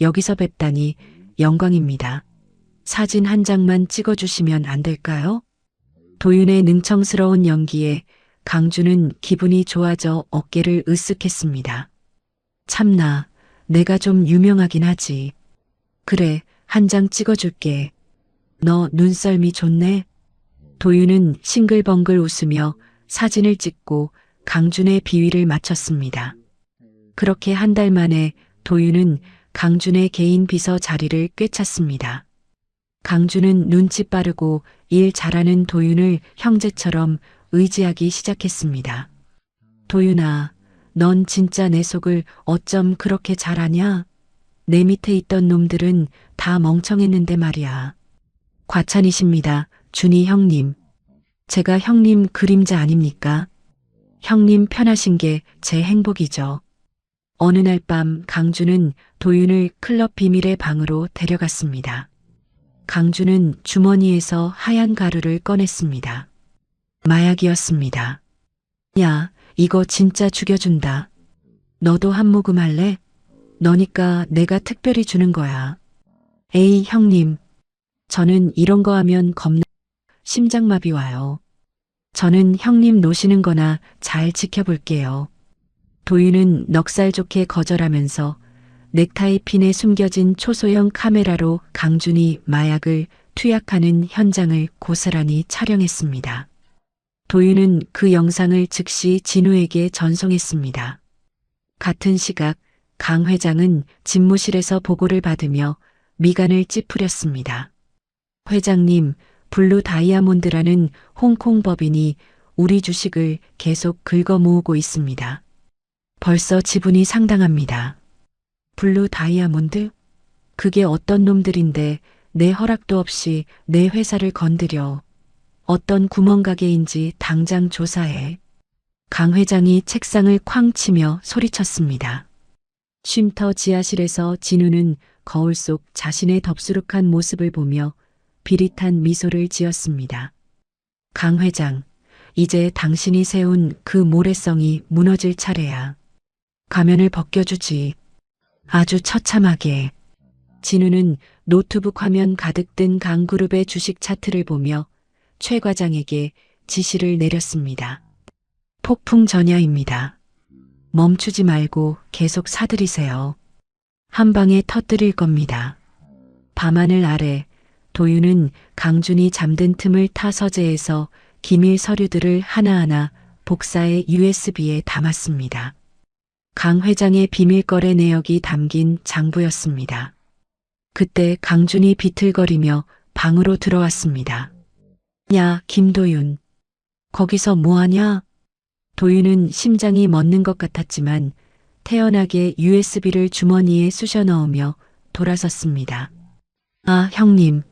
C: 여기서 뵙다니 영광입니다. 사진 한 장만 찍어주시면 안 될까요? 도윤의 능청스러운 연기에 강준은 기분이 좋아져 어깨를 으쓱했습니다. 참나, 내가 좀 유명하긴 하지. 그래, 한 장 찍어줄게. 너 눈썰미 좋네. 도윤은 싱글벙글 웃으며 사진을 찍고 강준의 비위를 맞췄습니다. 그렇게 한 달 만에 도윤은 강준의 개인 비서 자리를 꿰찼습니다. 강준은 눈치 빠르고 일 잘하는 도윤을 형제처럼 의지하기 시작했습니다. 도윤아, 넌 진짜 내 속을 어쩜 그렇게 잘하냐? 내 밑에 있던 놈들은 다 멍청했는데 말이야. 과찬이십니다, 준이 형님. 제가 형님 그림자 아닙니까? 형님 편하신 게 제 행복이죠. 어느 날 밤 강준은 도윤을 클럽 비밀의 방으로 데려갔습니다. 강준은 주머니에서 하얀 가루를 꺼냈습니다. 마약이었습니다. 야, 이거 진짜 죽여준다. 너도 한 모금 할래? 너니까 내가 특별히 주는 거야. 에이, 형님. 저는 이런 거 하면 겁나 심장마비 와요. 저는 형님 노시는 거나 잘 지켜볼게요. 도윤은 넉살 좋게 거절하면서 넥타이 핀에 숨겨진 초소형 카메라로 강준이 마약을 투약하는 현장을 고스란히 촬영했습니다. 도윤은 그 영상을 즉시 진우에게 전송했습니다. 같은 시각 강 회장은 집무실에서 보고를 받으며 미간을 찌푸렸습니다. 회장님, 블루 다이아몬드라는 홍콩 법인이 우리 주식을 계속 긁어 모으고 있습니다. 벌써 지분이 상당합니다. 블루 다이아몬드? 그게 어떤 놈들인데 내 허락도 없이 내 회사를 건드려. 어떤 구멍가게인지 당장 조사해. 강 회장이 책상을 쾅 치며 소리쳤습니다. 쉼터 지하실에서 진우는 거울 속 자신의 덥수룩한 모습을 보며 비릿한 미소를 지었습니다. 강 회장, 이제 당신이 세운 그 모래성이 무너질 차례야. 가면을 벗겨주지. 아주 처참하게. 진우는 노트북 화면 가득 든 강그룹의 주식 차트를 보며 최 과장에게 지시를 내렸습니다. 폭풍 전야입니다. 멈추지 말고 계속 사들이세요. 한 방에 터뜨릴 겁니다. 밤하늘 아래 도윤은 강준이 잠든 틈을 타 서재에서 기밀 서류들을 하나하나 복사해 USB에 담았습니다. 강 회장의 비밀 거래 내역이 담긴 장부였습니다. 그때 강준이 비틀거리며 방으로 들어왔습니다. 야, 김도윤. 거기서 뭐하냐? 도윤은 심장이 멎는 것 같았지만 태연하게 USB를 주머니에 쑤셔 넣으며 돌아섰습니다. 아, 형님.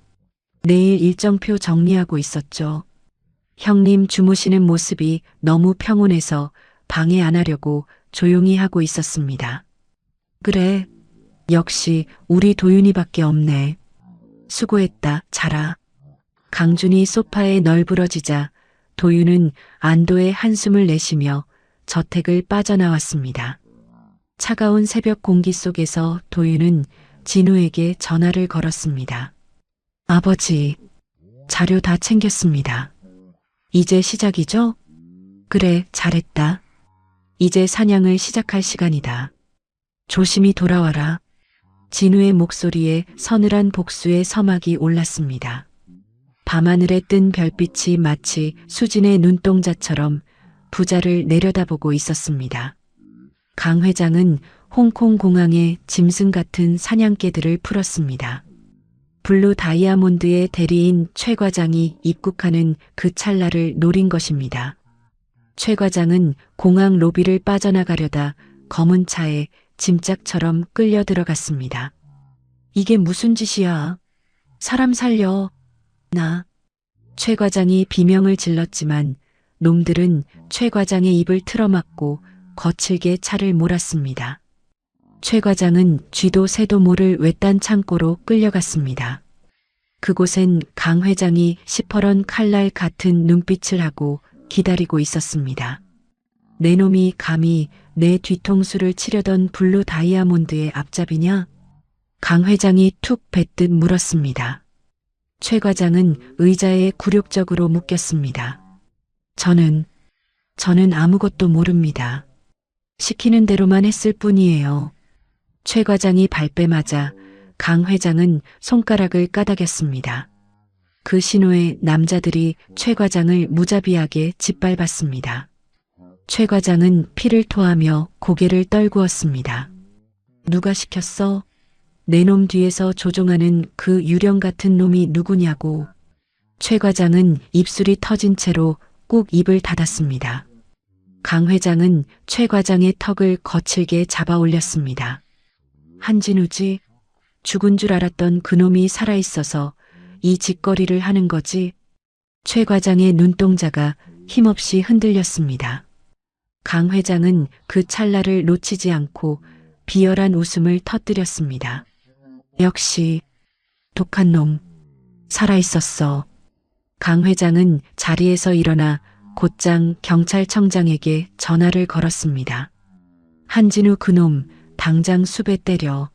C: 내일 일정표 정리하고 있었죠. 형님 주무시는 모습이 너무 평온해서 방해 안 하려고 조용히 하고 있었습니다. 그래. 역시 우리 도윤이밖에 없네. 수고했다, 자라. 강준이 소파에 널브러지자 도윤은 안도의 한숨을 내쉬며 저택을 빠져나왔습니다. 차가운 새벽 공기 속에서 도윤은 진우에게 전화를 걸었습니다. 아버지, 자료 다 챙겼습니다. 이제 시작이죠? 그래, 잘했다. 이제 사냥을 시작할 시간이다. 조심히 돌아와라. 진우의 목소리에 서늘한 복수의 서막이 올랐습니다. 밤하늘에 뜬 별빛이 마치 수진의 눈동자처럼 부자를 내려다보고 있었습니다. 강 회장은 홍콩 공항에 짐승 같은 사냥개들을 풀었습니다. 블루 다이아몬드의 대리인 최 과장이 입국하는 그 찰나를 노린 것입니다. 최 과장은 공항 로비를 빠져나가려다 검은 차에 짐짝처럼 끌려 들어갔습니다. 이게 무슨 짓이야? 사람 살려. 최 과장이 비명을 질렀지만 놈들은 최 과장의 입을 틀어막고 거칠게 차를 몰았습니다. 최 과장은 쥐도 새도 모를 외딴 창고로 끌려갔습니다. 그곳엔 강 회장이 시퍼런 칼날 같은 눈빛을 하고 기다리고 있었습니다. 내 놈이 감히 내 뒤통수를 치려던 블루 다이아몬드의 앞잡이냐? 강 회장이 툭 뱉듯 물었습니다. 최 과장은 의자에 굴욕적으로 묶였습니다. 저는 아무것도 모릅니다. 시키는 대로만 했을 뿐이에요. 최 과장이 발뺌하자 강 회장은 손가락을 까닥였습니다. 그 신호에 남자들이 최 과장을 무자비하게 짓밟았습니다. 최 과장은 피를 토하며 고개를 떨구었습니다. 누가 시켰어? 내 놈 뒤에서 조종하는 그 유령 같은 놈이 누구냐고. 최 과장은 입술이 터진 채로 꾹 입을 닫았습니다. 강 회장은 최 과장의 턱을 거칠게 잡아 올렸습니다. 한진우지? 죽은 줄 알았던 그놈이 살아있어서 이 짓거리를 하는 거지? 최 과장의 눈동자가 힘없이 흔들렸습니다. 강 회장은 그 찰나를 놓치지 않고 비열한 웃음을 터뜨렸습니다. 역시 독한 놈, 살아있었어. 강 회장은 자리에서 일어나 곧장 경찰청장에게 전화를 걸었습니다. 한진우 그놈 당장 수배 때려.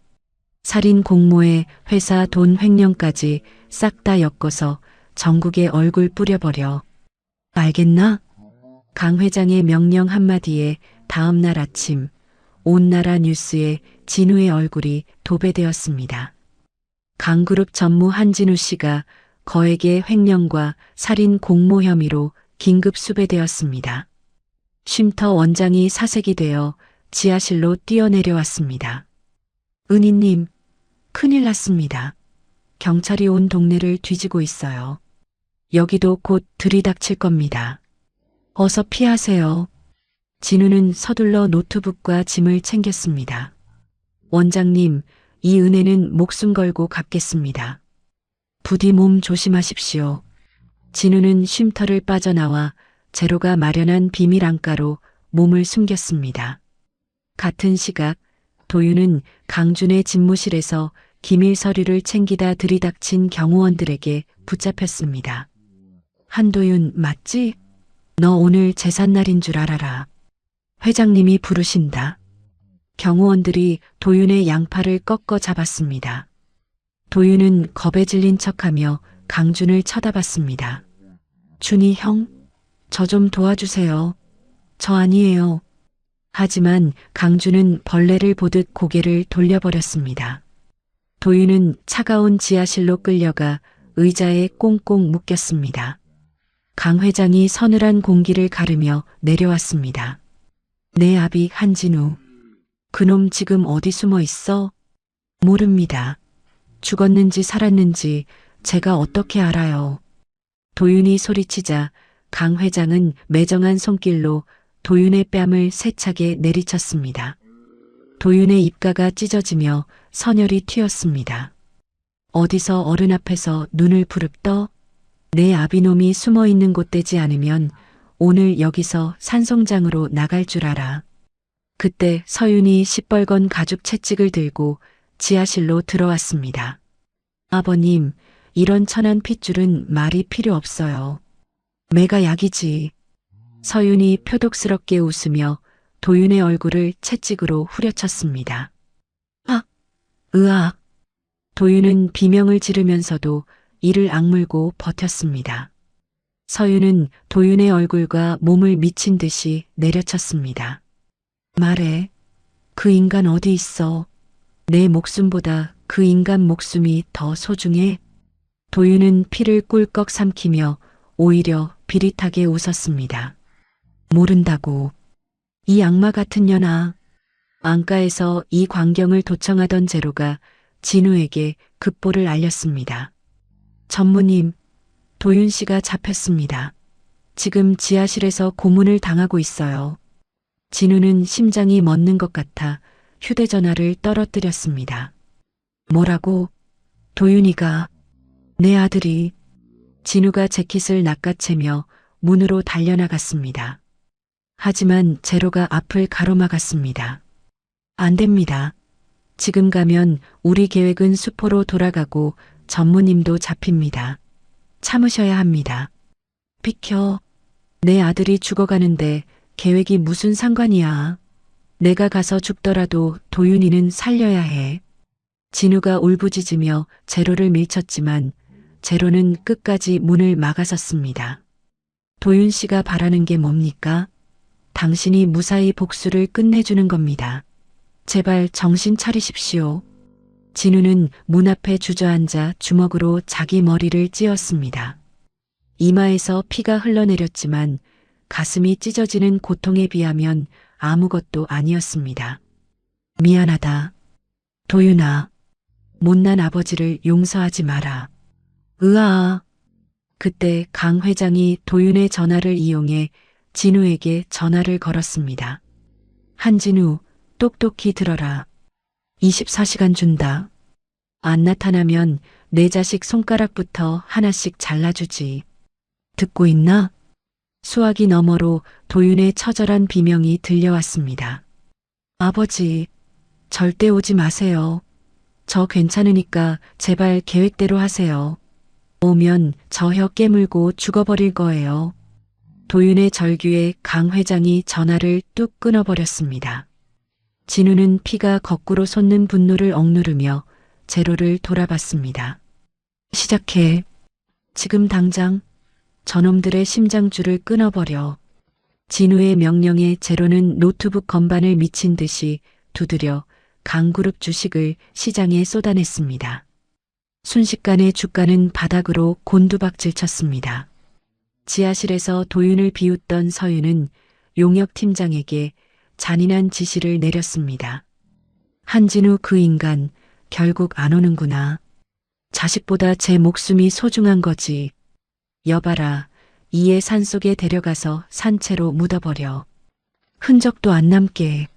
C: 살인 공모에 회사 돈 횡령까지 싹 다 엮어서 전국에 얼굴 뿌려버려. 알겠나? 강 회장의 명령 한마디에 다음 날 아침 온 나라 뉴스에 진우의 얼굴이 도배되었습니다. 강그룹 전무 한진우 씨가 거액의 횡령과 살인 공모 혐의로 긴급 수배되었습니다. 쉼터 원장이 사색이 되어 지하실로 뛰어내려왔습니다. 은희님, 큰일 났습니다. 경찰이 온 동네를 뒤지고 있어요. 여기도 곧 들이닥칠 겁니다. 어서 피하세요. 진우는 서둘러 노트북과 짐을 챙겼습니다. 원장님, 이 은혜는 목숨 걸고 갚겠습니다. 부디 몸 조심하십시오. 진우는 쉼터를 빠져나와 제로가 마련한 비밀 안가로 몸을 숨겼습니다. 같은 시각 도윤은 강준의 집무실에서 기밀 서류를 챙기다 들이닥친 경호원들에게 붙잡혔습니다. 한도윤 맞지? 너 오늘 제삿날인 줄 알아라. 회장님이 부르신다. 경호원들이 도윤의 양팔을 꺾어 잡았습니다. 도윤은 겁에 질린 척하며 강준을 쳐다봤습니다. 준이 형, 저 좀 도와주세요. 저 아니에요. 하지만 강준은 벌레를 보듯 고개를 돌려버렸습니다. 도윤은 차가운 지하실로 끌려가 의자에 꽁꽁 묶였습니다. 강 회장이 서늘한 공기를 가르며 내려왔습니다. 내 아비 한진우. 그놈 지금 어디 숨어 있어? 모릅니다. 죽었는지 살았는지 제가 어떻게 알아요. 도윤이 소리치자 강 회장은 매정한 손길로 도윤의 뺨을 세차게 내리쳤습니다. 도윤의 입가가 찢어지며 선혈이 튀었습니다. 어디서 어른 앞에서 눈을 부릅떠? 내 아비놈이 숨어 있는 곳 되지 않으면 오늘 여기서 산송장으로 나갈 줄 알아. 그때 서윤이 시뻘건 가죽 채찍을 들고 지하실로 들어왔습니다. 아버님, 이런 천한 핏줄은 말이 필요 없어요. 매가 약이지. 서윤이 표독스럽게 웃으며 도윤의 얼굴을 채찍으로 후려쳤습니다. 으악. 도윤은 비명을 지르면서도 이를 악물고 버텼습니다. 서윤은 도윤의 얼굴과 몸을 미친 듯이 내려쳤습니다. 말해. 그 인간 어디 있어? 내 목숨보다 그 인간 목숨이 더 소중해? 도윤은 피를 꿀꺽 삼키며 오히려 비릿하게 웃었습니다. 모른다고. 이 악마 같은 년아. 안가에서 이 광경을 도청하던 제로가 진우에게 급보를 알렸습니다. 전무님, 도윤 씨가 잡혔습니다. 지금 지하실에서 고문을 당하고 있어요. 진우는 심장이 멎는 것 같아 휴대전화를 떨어뜨렸습니다. 뭐라고? 도윤이가, 내 아들이. 진우가 재킷을 낚아채며 문으로 달려나갔습니다. 하지만 제로가 앞을 가로막았습니다. 안 됩니다. 지금 가면 우리 계획은 수포로 돌아가고 전무님도 잡힙니다. 참으셔야 합니다. 비켜. 내 아들이 죽어가는데 계획이 무슨 상관이야. 내가 가서 죽더라도 도윤이는 살려야 해. 진우가 울부짖으며 제로를 밀쳤지만 제로는 끝까지 문을 막아섰습니다. 도윤 씨가 바라는 게 뭡니까? 당신이 무사히 복수를 끝내주는 겁니다. 제발 정신 차리십시오. 진우는 문 앞에 주저앉아 주먹으로 자기 머리를 찧었습니다. 이마에서 피가 흘러내렸지만 가슴이 찢어지는 고통에 비하면 아무것도 아니었습니다. 미안하다. 도윤아. 못난 아버지를 용서하지 마라. 으아. 그때 강 회장이 도윤의 전화를 이용해 진우에게 전화를 걸었습니다. 한진우, 똑똑히 들어라. 24시간 준다. 안 나타나면 내 자식 손가락부터 하나씩 잘라주지. 듣고 있나? 수화기 너머로 도윤의 처절한 비명이 들려왔습니다. 아버지, 절대 오지 마세요. 저 괜찮으니까 제발 계획대로 하세요. 오면 저 혀 깨물고 죽어버릴 거예요. 도윤의 절규에 강 회장이 전화를 뚝 끊어버렸습니다. 진우는 피가 거꾸로 솟는 분노를 억누르며 제로를 돌아봤습니다. 시작해. 지금 당장 저놈들의 심장줄을 끊어버려. 진우의 명령에 제로는 노트북 건반을 미친 듯이 두드려 강그룹 주식을 시장에 쏟아냈습니다. 순식간에 주가는 바닥으로 곤두박질 쳤습니다. 지하실에서 도윤을 비웃던 서윤은 용역 팀장에게 잔인한 지시를 내렸습니다. 한진우 그 인간 결국 안 오는구나. 자식보다 제 목숨이 소중한 거지. 여봐라. 이에 산속에 데려가서 산채로 묻어버려. 흔적도 안 남게.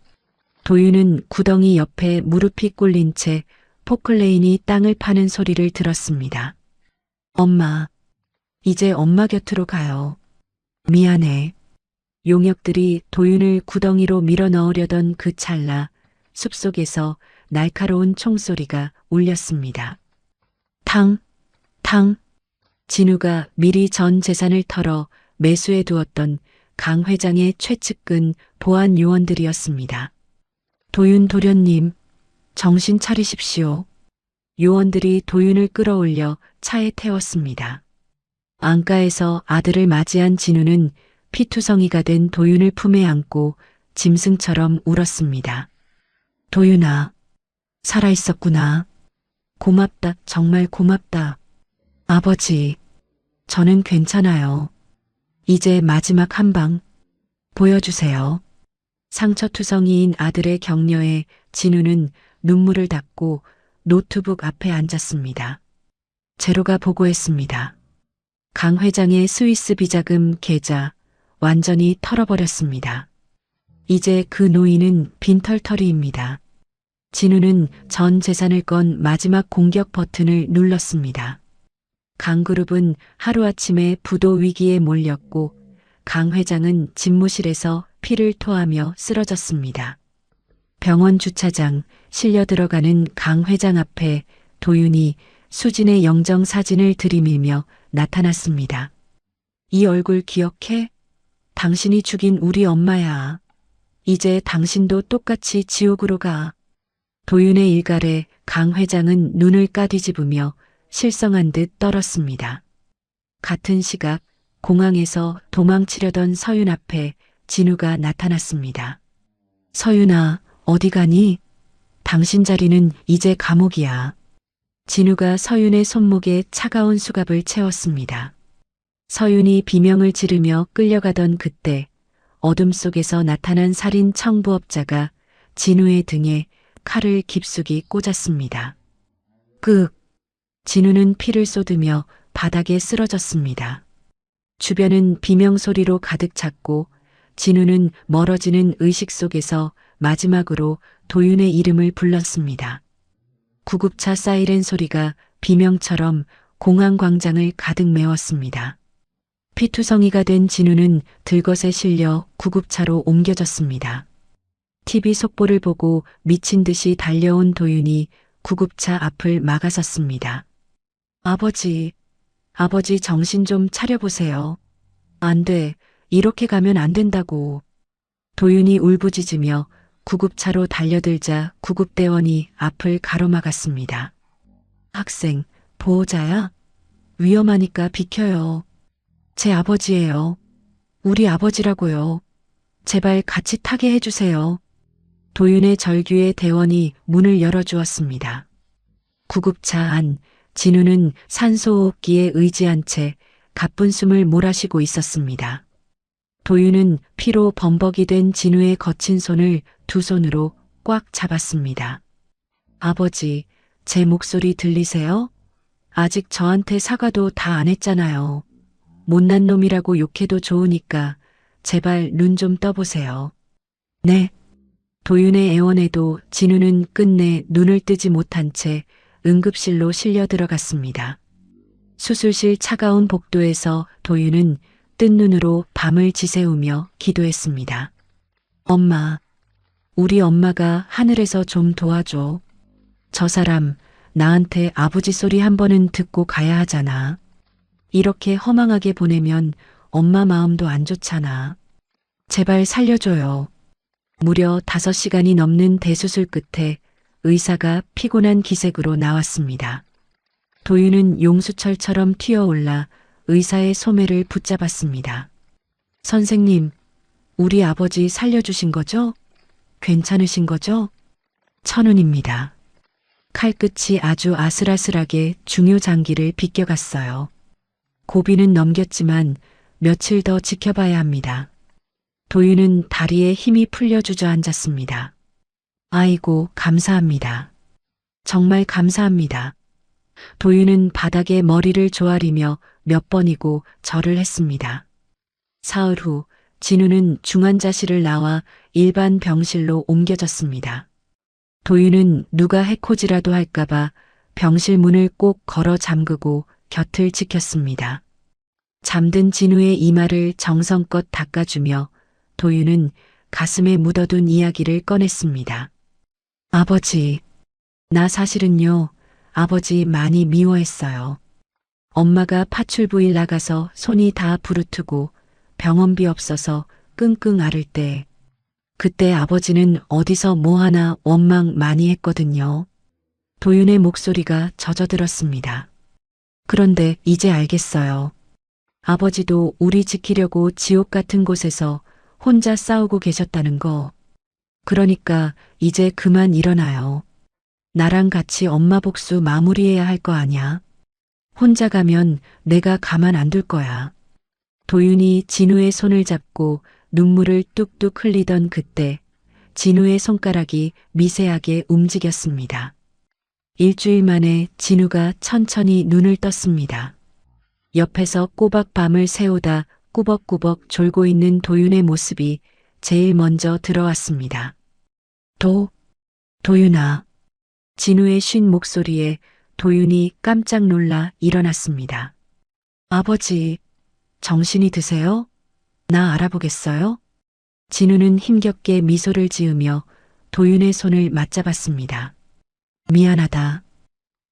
C: 도윤은 구덩이 옆에 무릎이 꿇린 채 포클레인이 땅을 파는 소리를 들었습니다. 엄마. 이제 엄마 곁으로 가요. 미안해. 용역들이 도윤을 구덩이로 밀어 넣으려던 그 찰나 숲속에서 날카로운 총소리가 울렸습니다. 탕, 탕. 진우가 미리 전 재산을 털어 매수해 두었던 강 회장의 최측근 보안 요원들이었습니다. 도윤 도련님, 정신 차리십시오. 요원들이 도윤을 끌어올려 차에 태웠습니다. 안가에서 아들을 맞이한 진우는 피투성이가 된 도윤을 품에 안고 짐승처럼 울었습니다. 도윤아, 살아있었구나. 고맙다, 정말 고맙다. 아버지, 저는 괜찮아요. 이제 마지막 한 방 보여주세요. 상처투성이인 아들의 격려에 진우는 눈물을 닦고 노트북 앞에 앉았습니다. 제로가 보고했습니다. 강 회장의 스위스 비자금 계좌 완전히 털어버렸습니다. 이제 그 노인은 빈털터리입니다. 진우는 전 재산을 건 마지막 공격 버튼을 눌렀습니다. 강그룹은 하루아침에 부도 위기에 몰렸고 강 회장은 집무실에서 피를 토하며 쓰러졌습니다. 병원 주차장 실려 들어가는 강 회장 앞에 도윤이 수진의 영정 사진을 들이밀며 나타났습니다. 이 얼굴 기억해? 당신이 죽인 우리 엄마야. 이제 당신도 똑같이 지옥으로 가. 도윤의 일갈에 강 회장은 눈을 까뒤집으며 실성한 듯 떨었습니다. 같은 시각 공항에서 도망치려던 서윤 앞에 진우가 나타났습니다. 서윤아, 어디 가니? 당신 자리는 이제 감옥이야. 진우가 서윤의 손목에 차가운 수갑을 채웠습니다. 서윤이 비명을 지르며 끌려가던 그때 어둠 속에서 나타난 살인 청부업자가 진우의 등에 칼을 깊숙이 꽂았습니다. 진우는 피를 쏟으며 바닥에 쓰러졌습니다. 주변은 비명소리로 가득 찼고 진우는 멀어지는 의식 속에서 마지막으로 도윤의 이름을 불렀습니다. 구급차 사이렌 소리가 비명처럼 공항 광장을 가득 메웠습니다. 피투성이가 된 진우는 들것에 실려 구급차로 옮겨졌습니다. TV 속보를 보고 미친 듯이 달려온 도윤이 구급차 앞을 막아섰습니다. 아버지, 아버지 정신 좀 차려보세요. 안 돼, 이렇게 가면 안 된다고. 도윤이 울부짖으며 구급차로 달려들자 구급대원이 앞을 가로막았습니다. 학생, 보호자야? 위험하니까 비켜요. 제 아버지예요. 우리 아버지라고요. 제발 같이 타게 해주세요. 도윤의 절규의 대원이 문을 열어주었습니다. 구급차 안 진우는 산소호흡기에 의지한 채 가쁜 숨을 몰아쉬고 있었습니다. 도윤은 피로 범벅이 된 진우의 거친 손을 두 손으로 꽉 잡았습니다. 아버지, 제 목소리 들리세요? 아직 저한테 사과도 다 안 했잖아요. 못난 놈이라고 욕해도 좋으니까 제발 눈 좀 떠보세요. 네. 도윤의 애원에도 진우는 끝내 눈을 뜨지 못한 채 응급실로 실려 들어갔습니다. 수술실 차가운 복도에서 도윤은 뜬 눈으로 밤을 지새우며 기도했습니다. 엄마, 우리 엄마가 하늘에서 좀 도와줘. 저 사람 나한테 아버지 소리 한 번은 듣고 가야 하잖아. 이렇게 허망하게 보내면 엄마 마음도 안 좋잖아. 제발 살려줘요. 무려 5시간이 넘는 대수술 끝에 의사가 피곤한 기색으로 나왔습니다. 도윤은 용수철처럼 튀어올라 의사의 소매를 붙잡았습니다. 선생님, 우리 아버지 살려주신 거죠? 괜찮으신 거죠? 천운입니다. 칼끝이 아주 아슬아슬하게 중요 장기를 비껴갔어요. 고비는 넘겼지만 며칠 더 지켜봐야 합니다. 도윤은 다리에 힘이 풀려 주저앉았습니다. 아이고, 감사합니다. 정말 감사합니다. 도윤은 바닥에 머리를 조아리며 몇 번이고 절을 했습니다. 사흘 후 진우는 중환자실을 나와 일반 병실로 옮겨졌습니다. 도윤은 누가 해코지라도 할까봐 병실 문을 꼭 걸어 잠그고 곁을 지켰습니다. 잠든 진우의 이마를 정성껏 닦아주며 도윤은 가슴에 묻어둔 이야기를 꺼냈습니다. 아버지, 나 사실은요, 아버지 많이 미워했어요. 엄마가 파출부일 나가서 손이 다 부르트고 병원비 없어서 끙끙 앓을 때, 그때 아버지는 어디서 뭐 하나 원망 많이 했거든요. 도윤의 목소리가 젖어들었습니다. 그런데 이제 알겠어요. 아버지도 우리 지키려고 지옥 같은 곳에서 혼자 싸우고 계셨다는 거. 그러니까 이제 그만 일어나요. 나랑 같이 엄마 복수 마무리해야 할 거 아냐? 혼자 가면 내가 가만 안 둘 거야. 도윤이 진우의 손을 잡고 눈물을 뚝뚝 흘리던 그때 진우의 손가락이 미세하게 움직였습니다. 일주일 만에 진우가 천천히 눈을 떴습니다. 옆에서 꼬박 밤을 새우다 꾸벅꾸벅 졸고 있는 도윤의 모습이 제일 먼저 들어왔습니다. 도윤아. 진우의 쉰 목소리에 도윤이 깜짝 놀라 일어났습니다. 아버지, 정신이 드세요? 나 알아보겠어요? 진우는 힘겹게 미소를 지으며 도윤의 손을 맞잡았습니다. 미안하다.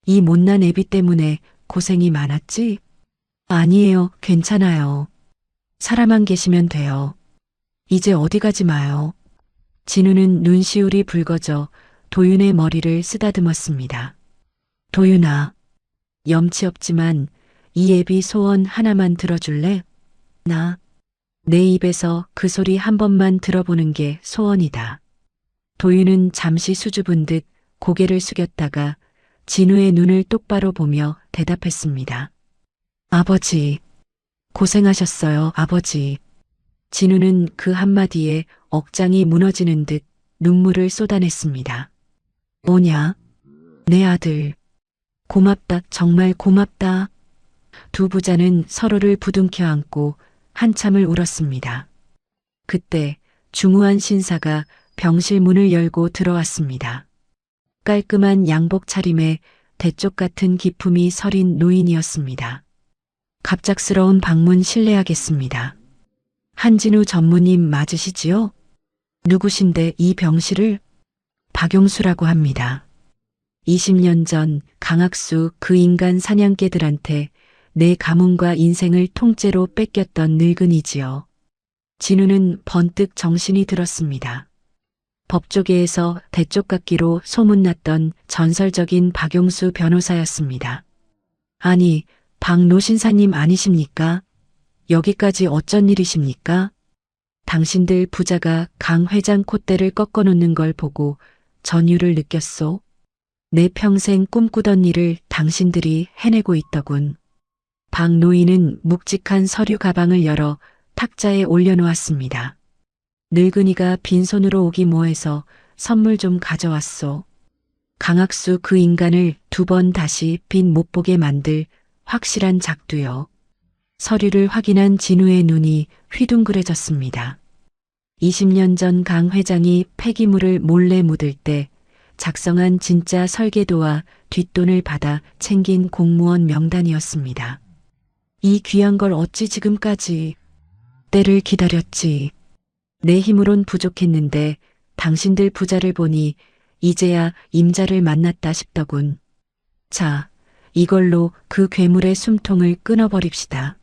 C: 이 못난 애비 때문에 고생이 많았지? 아니에요, 괜찮아요. 사람만 계시면 돼요. 이제 어디 가지 마요. 진우는 눈시울이 붉어져 도윤의 머리를 쓰다듬었습니다. 도윤아, 염치 없지만 이 애비 소원 하나만 들어줄래? 내 입에서 그 소리 한 번만 들어보는 게 소원이다. 도윤은 잠시 수줍은 듯 고개를 숙였다가 진우의 눈을 똑바로 보며 대답했습니다. 아버지, 고생하셨어요, 아버지. 진우는 그 한마디에 억장이 무너지는 듯 눈물을 쏟아냈습니다. 뭐냐? 내 아들. 고맙다, 정말 고맙다. 두 부자는 서로를 부둥켜 안고 한참을 울었습니다. 그때 중후한 신사가 병실 문을 열고 들어왔습니다. 깔끔한 양복 차림에 대쪽 같은 기품이 서린 노인이었습니다. 갑작스러운 방문 실례하겠습니다. 한진우 전무님 맞으시지요? 누구신데 이 병실을? 박용수라고 합니다. 20년 전 강학수 그 인간 사냥개들한테 내 가문과 인생을 통째로 뺏겼던 늙은이지요. 진우는 번뜩 정신이 들었습니다. 법조계에서 대쪽깎기로 소문났던 전설적인 박용수 변호사였습니다. 아니, 박노 신사님 아니십니까? 여기까지 어쩐 일이십니까? 당신들 부자가 강 회장 콧대를 꺾어놓는 걸 보고 전율을 느꼈소. 내 평생 꿈꾸던 일을 당신들이 해내고 있더군. 박 노인은 묵직한 서류 가방을 열어 탁자에 올려놓았습니다. 늙은이가 빈손으로 오기 뭐해서 선물 좀 가져왔소. 강학수 그 인간을 두 번 다시 빛 못 보게 만들 확실한 작두요. 서류를 확인한 진우의 눈이 휘둥그레졌습니다. 20년 전 강 회장이 폐기물을 몰래 묻을 때 작성한 진짜 설계도와 뒷돈을 받아 챙긴 공무원 명단이었습니다. 이 귀한 걸 어찌 지금까지 때를 기다렸지. 내 힘으론 부족했는데 당신들 부자를 보니 이제야 임자를 만났다 싶더군. 자, 이걸로 그 괴물의 숨통을 끊어버립시다.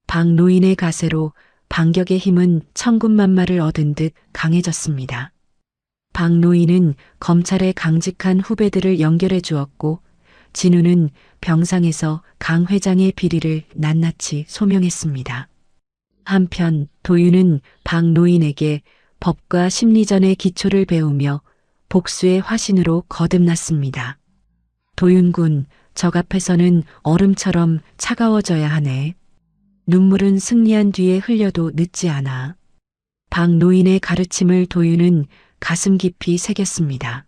C: 박 노인의 가세로 반격의 힘은 천군만마를 얻은 듯 강해졌습니다. 박 노인은 검찰의 강직한 후배들을 연결해 주었고 진우는 병상에서 강 회장의 비리를 낱낱이 소명했습니다. 한편 도윤은 박 노인에게 법과 심리전의 기초를 배우며 복수의 화신으로 거듭났습니다. 도윤군, 적 앞에서는 얼음처럼 차가워져야 하네. 눈물은 승리한 뒤에 흘려도 늦지 않아. 박 노인의 가르침을 도윤은 가슴 깊이 새겼습니다.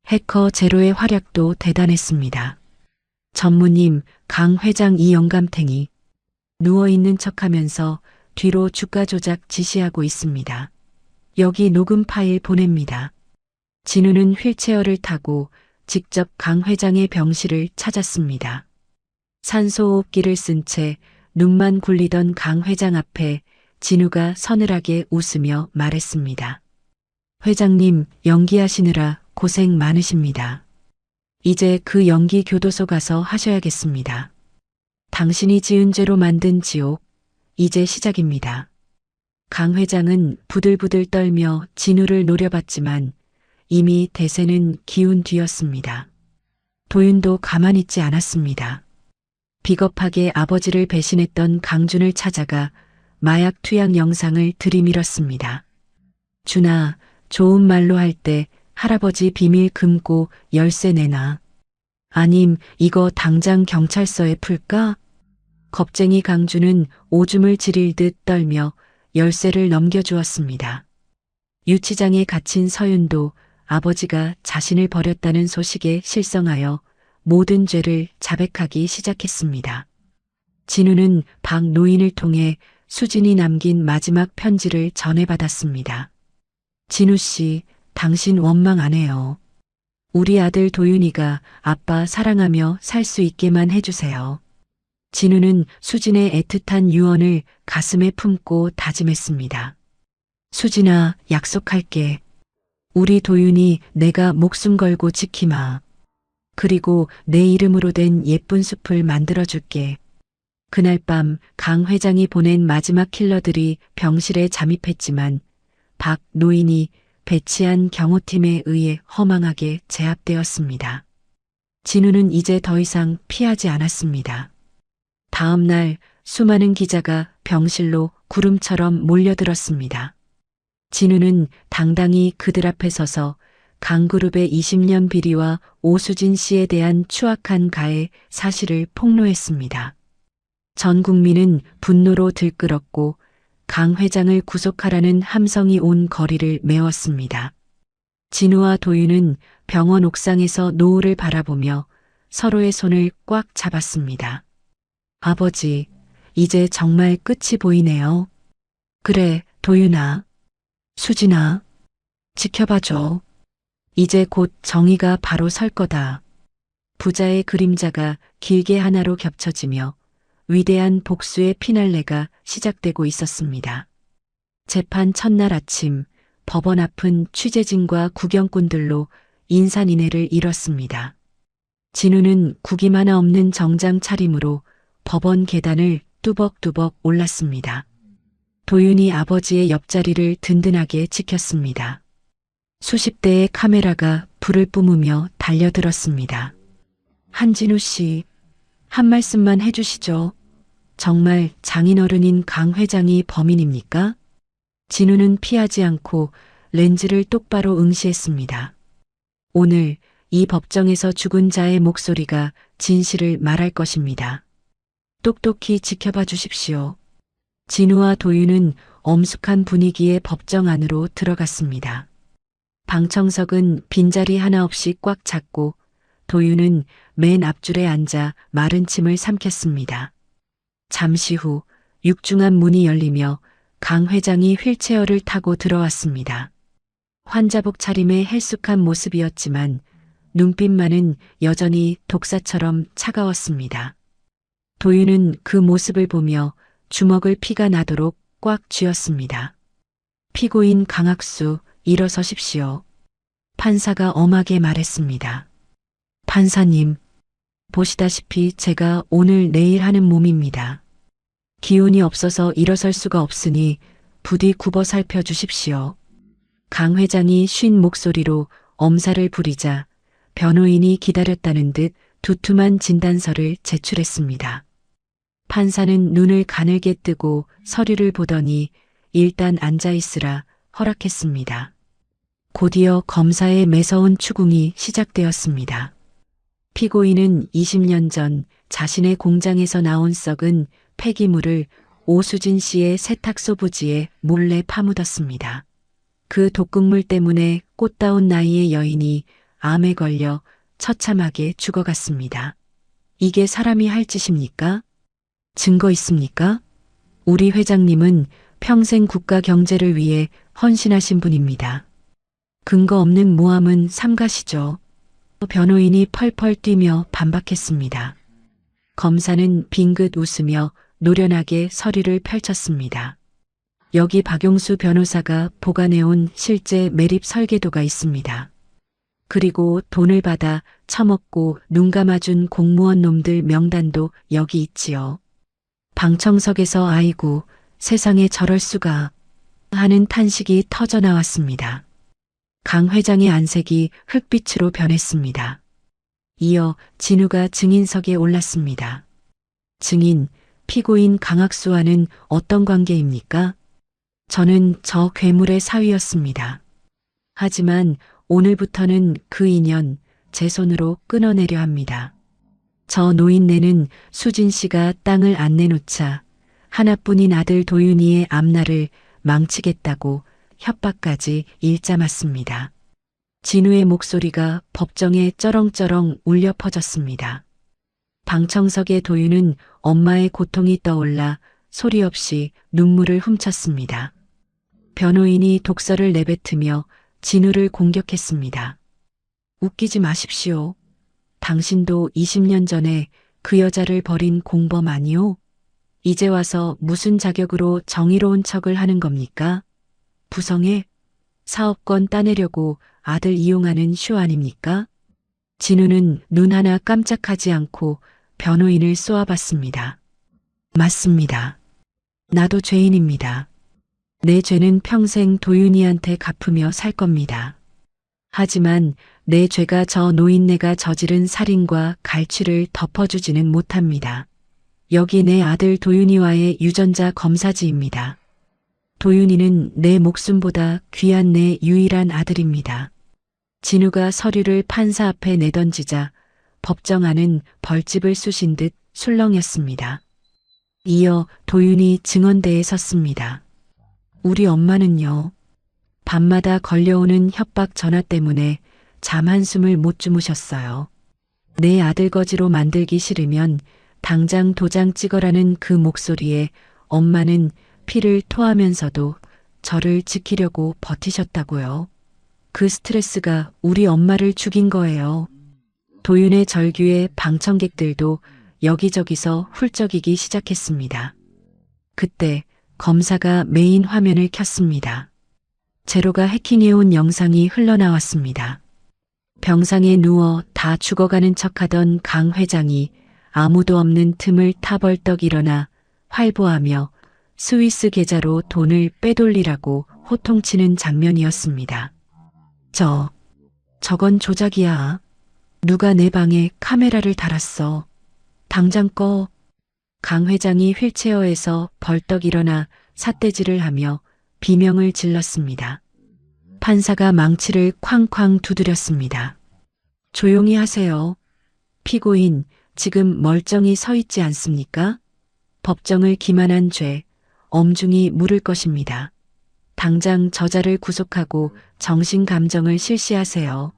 C: 해커 제로의 활약도 대단했습니다. 전무님, 강 회장 이 영감탱이 누워있는 척하면서 뒤로 주가 조작 지시하고 있습니다. 여기 녹음 파일 보냅니다. 진우는 휠체어를 타고 직접 강 회장의 병실을 찾았습니다. 산소호흡기를 쓴 채 눈만 굴리던 강 회장 앞에 진우가 서늘하게 웃으며 말했습니다. 회장님, 연기하시느라 고생 많으십니다. 이제 그 연기 교도소 가서 하셔야겠습니다. 당신이 지은 죄로 만든 지옥, 이제 시작입니다. 강 회장은 부들부들 떨며 진우를 노려봤지만 이미 대세는 기운 뒤였습니다. 도윤도 가만히 있지 않았습니다. 비겁하게 아버지를 배신했던 강준을 찾아가 마약 투약 영상을 들이밀었습니다. 준아, 좋은 말로 할 때 할아버지 비밀 금고 열쇠 내놔. 아님 이거 당장 경찰서에 풀까? 겁쟁이 강준은 오줌을 지릴 듯 떨며 열쇠를 넘겨주었습니다. 유치장에 갇힌 서윤도 아버지가 자신을 버렸다는 소식에 실성하여 모든 죄를 자백하기 시작했습니다. 진우는 박 노인을 통해 수진이 남긴 마지막 편지를 전해받았습니다. 진우 씨, 당신 원망 안 해요. 우리 아들 도윤이가 아빠 사랑하며 살 수 있게만 해주세요. 진우는 수진의 애틋한 유언을 가슴에 품고 다짐했습니다. 수진아, 약속할게. 우리 도윤이 내가 목숨 걸고 지키마. 그리고 내 이름으로 된 예쁜 숲을 만들어줄게. 그날 밤 강 회장이 보낸 마지막 킬러들이 병실에 잠입했지만 박 노인이 배치한 경호팀에 의해 허망하게 제압되었습니다. 진우는 이제 더 이상 피하지 않았습니다. 다음 날 수많은 기자가 병실로 구름처럼 몰려들었습니다. 진우는 당당히 그들 앞에 서서 강그룹의 20년 비리와 오수진 씨에 대한 추악한 가해 사실을 폭로했습니다. 전 국민은 분노로 들끓었고 강 회장을 구속하라는 함성이 온 거리를 메웠습니다. 진우와 도윤은 병원 옥상에서 노을을 바라보며 서로의 손을 꽉 잡았습니다. 아버지, 이제 정말 끝이 보이네요. 그래, 도윤아. 수진아. 지켜봐줘. 이제 곧 정의가 바로 설 거다. 부자의 그림자가 길게 하나로 겹쳐지며 위대한 복수의 피날레가 시작되고 있었습니다. 재판 첫날 아침, 법원 앞은 취재진과 구경꾼들로 인산인해를 이뤘습니다. 진우는 국임 하나 없는 정장 차림으로 법원 계단을 뚜벅뚜벅 올랐습니다. 도윤이 아버지의 옆자리를 든든하게 지켰습니다. 수십 대의 카메라가 불을 뿜으며 달려들었습니다. 한진우 씨, 한 말씀만 해주시죠. 정말 장인어른인 강 회장이 범인입니까? 진우는 피하지 않고 렌즈를 똑바로 응시했습니다. 오늘 이 법정에서 죽은 자의 목소리가 진실을 말할 것입니다. 똑똑히 지켜봐 주십시오. 진우와 도윤은 엄숙한 분위기의 법정 안으로 들어갔습니다. 방청석은 빈자리 하나 없이 꽉 찼고 도윤은 맨 앞줄에 앉아 마른 침을 삼켰습니다. 잠시 후 육중한 문이 열리며 강 회장이 휠체어를 타고 들어왔습니다. 환자복 차림의 헬쑥한 모습이었지만 눈빛만은 여전히 독사처럼 차가웠습니다. 도윤은 그 모습을 보며 주먹을 피가 나도록 꽉 쥐었습니다. 피고인 강학수, 일어서십시오. 판사가 엄하게 말했습니다. 판사님, 보시다시피 제가 오늘 내일 하는 몸입니다. 기운이 없어서 일어설 수가 없으니 부디 굽어 살펴주십시오. 강 회장이 쉰 목소리로 엄살을 부리자 변호인이 기다렸다는 듯 두툼한 진단서를 제출했습니다. 판사는 눈을 가늘게 뜨고 서류를 보더니 일단 앉아있으라 허락했습니다. 곧이어 검사의 매서운 추궁이 시작되었습니다. 피고인은 20년 전 자신의 공장에서 나온 썩은 폐기물을 오수진 씨의 세탁소 부지에 몰래 파묻었습니다. 그 독극물 때문에 꽃다운 나이의 여인이 암에 걸려 처참하게 죽어갔습니다. 이게 사람이 할 짓입니까? 증거 있습니까? 우리 회장님은 평생 국가 경제를 위해 헌신하신 분입니다. 근거 없는 모함은 삼가시죠. 변호인이 펄펄 뛰며 반박했습니다. 검사는 빙긋 웃으며 노련하게 서류를 펼쳤습니다. 여기 박용수 변호사가 보관해온 실제 매립 설계도가 있습니다. 그리고 돈을 받아 처먹고 눈 감아준 공무원 놈들 명단도 여기 있지요. 방청석에서 아이고 세상에 저럴 수가 하는 탄식이 터져 나왔습니다. 강 회장의 안색이 흑빛으로 변했습니다. 이어 진우가 증인석에 올랐습니다. 증인, 피고인 강학수와는 어떤 관계입니까? 저는 저 괴물의 사위였습니다. 하지만 오늘부터는 그 인연 제 손으로 끊어내려 합니다. 저 노인네는 수진 씨가 땅을 안 내놓자 하나뿐인 아들 도윤이의 앞날을 망치겠다고 협박까지 일삼았습니다. 진우의 목소리가 법정에 쩌렁쩌렁 울려 퍼졌습니다. 방청석의 도윤은 엄마의 고통이 떠올라 소리 없이 눈물을 훔쳤습니다. 변호인이 독설을 내뱉으며 진우를 공격했습니다. 웃기지 마십시오. 당신도 20년 전에 그 여자를 버린 공범 아니오? 이제 와서 무슨 자격으로 정의로운 척을 하는 겁니까? 부성에 사업권 따내려고 아들 이용하는 쇼 아닙니까? 진우는 눈 하나 깜짝하지 않고 변호인을 쏘아봤습니다. 맞습니다. 나도 죄인입니다. 내 죄는 평생 도윤이한테 갚으며 살 겁니다. 하지만 내 죄가 저 노인네가 저지른 살인과 갈취를 덮어주지는 못합니다. 여기 내 아들 도윤이와의 유전자 검사지입니다. 도윤이는 내 목숨보다 귀한 내 유일한 아들입니다. 진우가 서류를 판사 앞에 내던지자 법정 안은 벌집을 쑤신 듯 술렁였습니다. 이어 도윤이 증언대에 섰습니다. 우리 엄마는요. 밤마다 걸려오는 협박 전화 때문에 잠 한숨을 못 주무셨어요. 내 아들 거지로 만들기 싫으면 당장 도장 찍어라는 그 목소리에 엄마는 피를 토하면서도 저를 지키려고 버티셨다고요. 그 스트레스가 우리 엄마를 죽인 거예요. 도윤의 절규에 방청객들도 여기저기서 훌쩍이기 시작했습니다. 그때 검사가 메인 화면을 켰습니다. 제로가 해킹해온 영상이 흘러나왔습니다. 병상에 누워 다 죽어가는 척하던 강 회장이 아무도 없는 틈을 타벌떡 일어나 활보하며 스위스 계좌로 돈을 빼돌리라고 호통치는 장면이었습니다. 저건 조작이야. 누가 내 방에 카메라를 달았어. 당장 꺼. 강 회장이 휠체어에서 벌떡 일어나 삿대질을 하며 비명을 질렀습니다. 판사가 망치를 쾅쾅 두드렸습니다. 조용히 하세요. 피고인, 지금 멀쩡히 서 있지 않습니까? 법정을 기만한 죄, 엄중히 물을 것입니다. 당장 저자를 구속하고 정신감정을 실시하세요.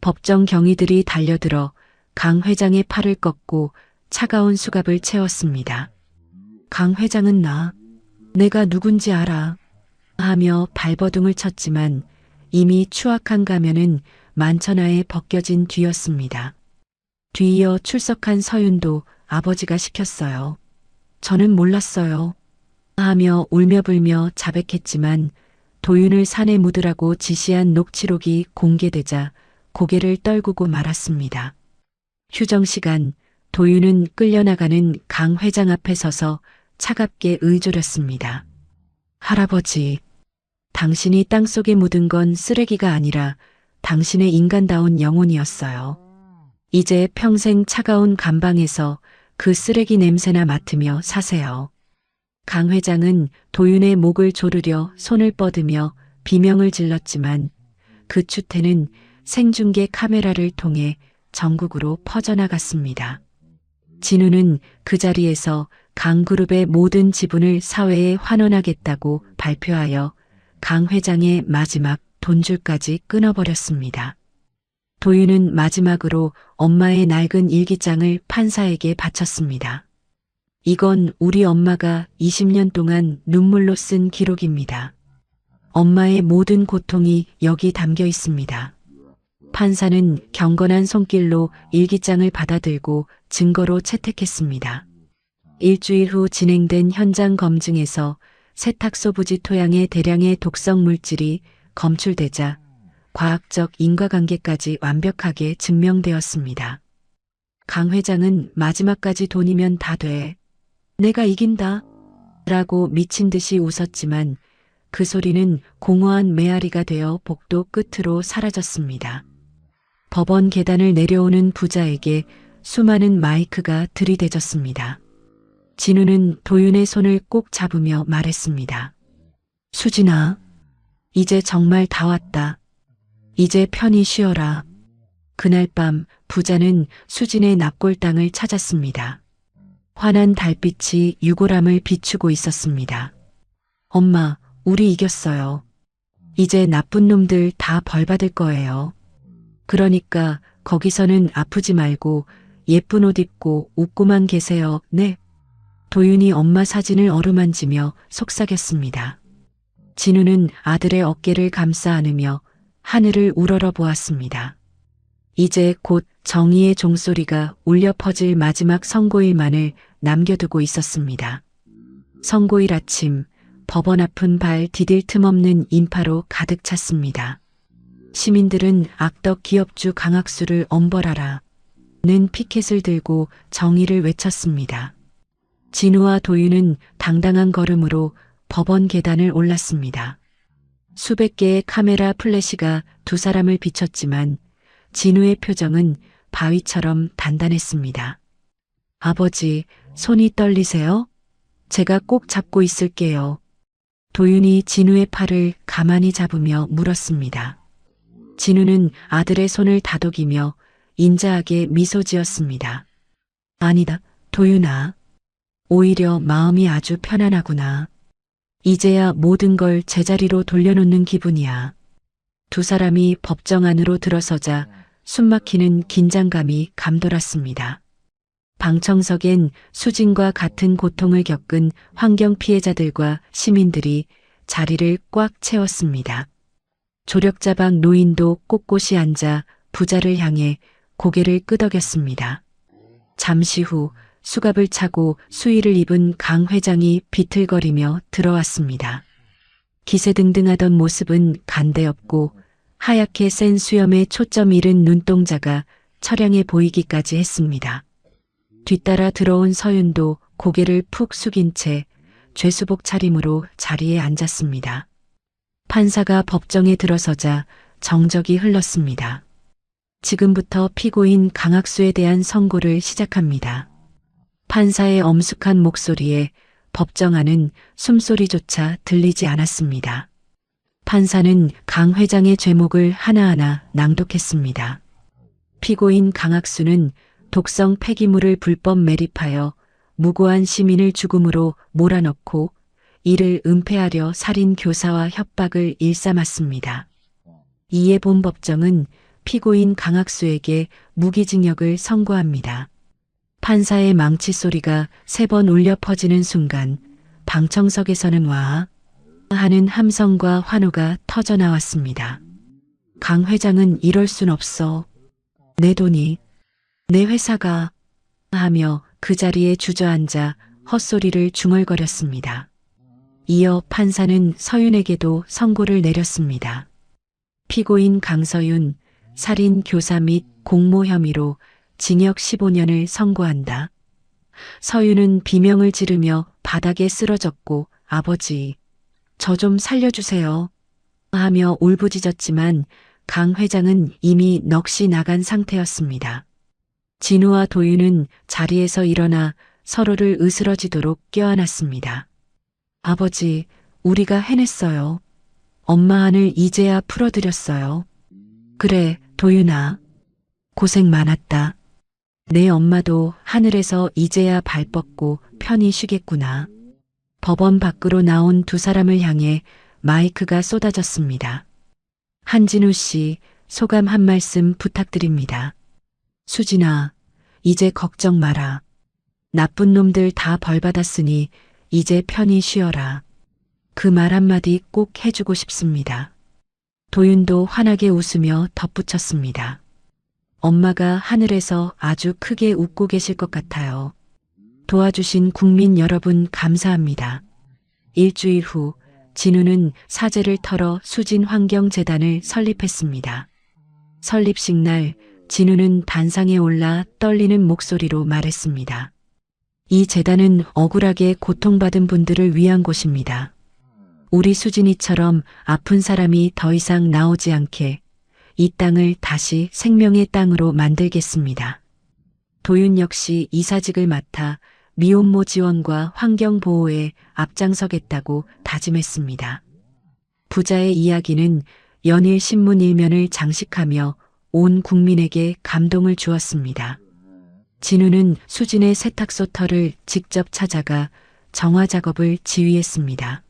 C: 법정 경위들이 달려들어 강 회장의 팔을 꺾고 차가운 수갑을 채웠습니다. 강 회장은 내가 누군지 알아. 하며 발버둥을 쳤지만 이미 추악한 가면은 만천하에 벗겨진 뒤였습니다. 뒤이어 출석한 서윤도 아버지가 시켰어요. 저는 몰랐어요. 하며 울며불며 자백했지만 도윤을 산에 묻으라고 지시한 녹취록이 공개되자 고개를 떨구고 말았습니다. 휴정 시간, 도윤은 끌려나가는 강 회장 앞에 서서 차갑게 의조렸습니다. 할아버지, 당신이 땅속에 묻은 건 쓰레기가 아니라 당신의 인간다운 영혼이었어요. 이제 평생 차가운 감방에서 그 쓰레기 냄새나 맡으며 사세요. 강 회장은 도윤의 목을 조르려 손을 뻗으며 비명을 질렀지만 그 추태는 생중계 카메라를 통해 전국으로 퍼져나갔습니다. 진우는 그 자리에서 강그룹의 모든 지분을 사회에 환원하겠다고 발표하여 강 회장의 마지막 돈줄까지 끊어버렸습니다. 도윤은 마지막으로 엄마의 낡은 일기장을 판사에게 바쳤습니다. 이건 우리 엄마가 20년 동안 눈물로 쓴 기록입니다. 엄마의 모든 고통이 여기 담겨 있습니다. 판사는 경건한 손길로 일기장을 받아들고 증거로 채택했습니다. 일주일 후 진행된 현장 검증에서 세탁소 부지 토양의 대량의 독성 물질이 검출되자 과학적 인과관계까지 완벽하게 증명되었습니다. 강 회장은 마지막까지 돈이면 다 돼. 내가 이긴다. 라고 미친 듯이 웃었지만 그 소리는 공허한 메아리가 되어 복도 끝으로 사라졌습니다. 법원 계단을 내려오는 부자에게 수많은 마이크가 들이대졌습니다. 진우는 도윤의 손을 꼭 잡으며 말했습니다. 수진아, 이제 정말 다 왔다. 이제 편히 쉬어라. 그날 밤 부자는 수진의 납골당을 찾았습니다. 환한 달빛이 유골함을 비추고 있었습니다. 엄마, 우리 이겼어요. 이제 나쁜 놈들 다 벌받을 거예요. 그러니까 거기서는 아프지 말고 예쁜 옷 입고 웃고만 계세요. 네. 도윤이 엄마 사진을 어루만지며 속삭였습니다. 진우는 아들의 어깨를 감싸 안으며 하늘을 우러러 보았습니다. 이제 곧 정의의 종소리가 울려 퍼질 마지막 선고일만을 남겨두고 있었습니다. 선고일 아침, 법원 앞은 발 디딜 틈 없는 인파로 가득 찼습니다. 시민들은 악덕 기업주 강학수를 엄벌하라 는 피켓을 들고 정의를 외쳤습니다. 진우와 도윤은 당당한 걸음으로 법원 계단을 올랐습니다. 수백 개의 카메라 플래시가 두 사람을 비췄지만 진우의 표정은 바위처럼 단단했습니다. 아버지, 손이 떨리세요? 제가 꼭 잡고 있을게요. 도윤이 진우의 팔을 가만히 잡으며 물었습니다. 진우는 아들의 손을 다독이며 인자하게 미소 지었습니다. 아니다, 도윤아. 오히려 마음이 아주 편안하구나. 이제야 모든 걸 제자리로 돌려놓는 기분이야. 두 사람이 법정 안으로 들어서자 숨막히는 긴장감이 감돌았습니다. 방청석엔 수진과 같은 고통을 겪은 환경 피해자들과 시민들이 자리를 꽉 채웠습니다. 조력자박 노인도 꼿꼿이 앉아 부자를 향해 고개를 끄덕였습니다. 잠시 후 수갑을 차고 수의를 입은 강 회장이 비틀거리며 들어왔습니다. 기세등등하던 모습은 간대없고 하얗게 센 수염에 초점 잃은 눈동자가 처량해 보이기까지 했습니다. 뒤따라 들어온 서윤도 고개를 푹 숙인 채 죄수복 차림으로 자리에 앉았습니다. 판사가 법정에 들어서자 정적이 흘렀습니다. 지금부터 피고인 강학수에 대한 선고를 시작합니다. 판사의 엄숙한 목소리에 법정 안은 숨소리조차 들리지 않았습니다. 판사는 강 회장의 죄목을 하나하나 낭독했습니다. 피고인 강학수는 독성 폐기물을 불법 매립하여 무고한 시민을 죽음으로 몰아넣고 이를 은폐하려 살인 교사와 협박을 일삼았습니다. 이에 본 법정은 피고인 강학수에게 무기징역을 선고합니다. 판사의 망치 소리가 3번 울려 퍼지는 순간 방청석에서는 와 하는 함성과 환호가 터져 나왔습니다. 강 회장은 이럴 순 없어. 내 돈이, 내 회사가 하며 그 자리에 주저앉아 헛소리를 중얼거렸습니다. 이어 판사는 서윤에게도 선고를 내렸습니다. 피고인 강서윤 살인 교사 및 공모 혐의로 징역 15년을 선고한다. 서윤은 비명을 지르며 바닥에 쓰러졌고 아버지, 저 좀 살려주세요 하며 울부짖었지만 강 회장은 이미 넋이 나간 상태였습니다. 진우와 도윤은 자리에서 일어나 서로를 으스러지도록 껴안았습니다. 아버지, 우리가 해냈어요. 엄마 한을 이제야 풀어드렸어요. 그래, 도윤아. 고생 많았다. 내 엄마도 하늘에서 이제야 발 뻗고 편히 쉬겠구나. 법원 밖으로 나온 두 사람을 향해 마이크가 쏟아졌습니다. 한진우 씨, 소감 한 말씀 부탁드립니다. 수진아, 이제 걱정 마라. 나쁜 놈들 다 벌받았으니 이제 편히 쉬어라. 그 말 한마디 꼭 해주고 싶습니다. 도윤도 환하게 웃으며 덧붙였습니다. 엄마가 하늘에서 아주 크게 웃고 계실 것 같아요. 도와주신 국민 여러분 감사합니다. 일주일 후 진우는 사제를 털어 수진환경재단을 설립했습니다. 설립식 날 진우는 단상에 올라 떨리는 목소리로 말했습니다. 이 재단은 억울하게 고통받은 분들을 위한 곳입니다. 우리 수진이처럼 아픈 사람이 더 이상 나오지 않게 이 땅을 다시 생명의 땅으로 만들겠습니다. 도윤 역시 이사직을 맡아 미혼모 지원과 환경 보호에 앞장서겠다고 다짐했습니다. 부자의 이야기는 연일 신문 일면을 장식하며 온 국민에게 감동을 주었습니다. 진우는 수진의 세탁소 털을 직접 찾아가 정화 작업을 지휘했습니다.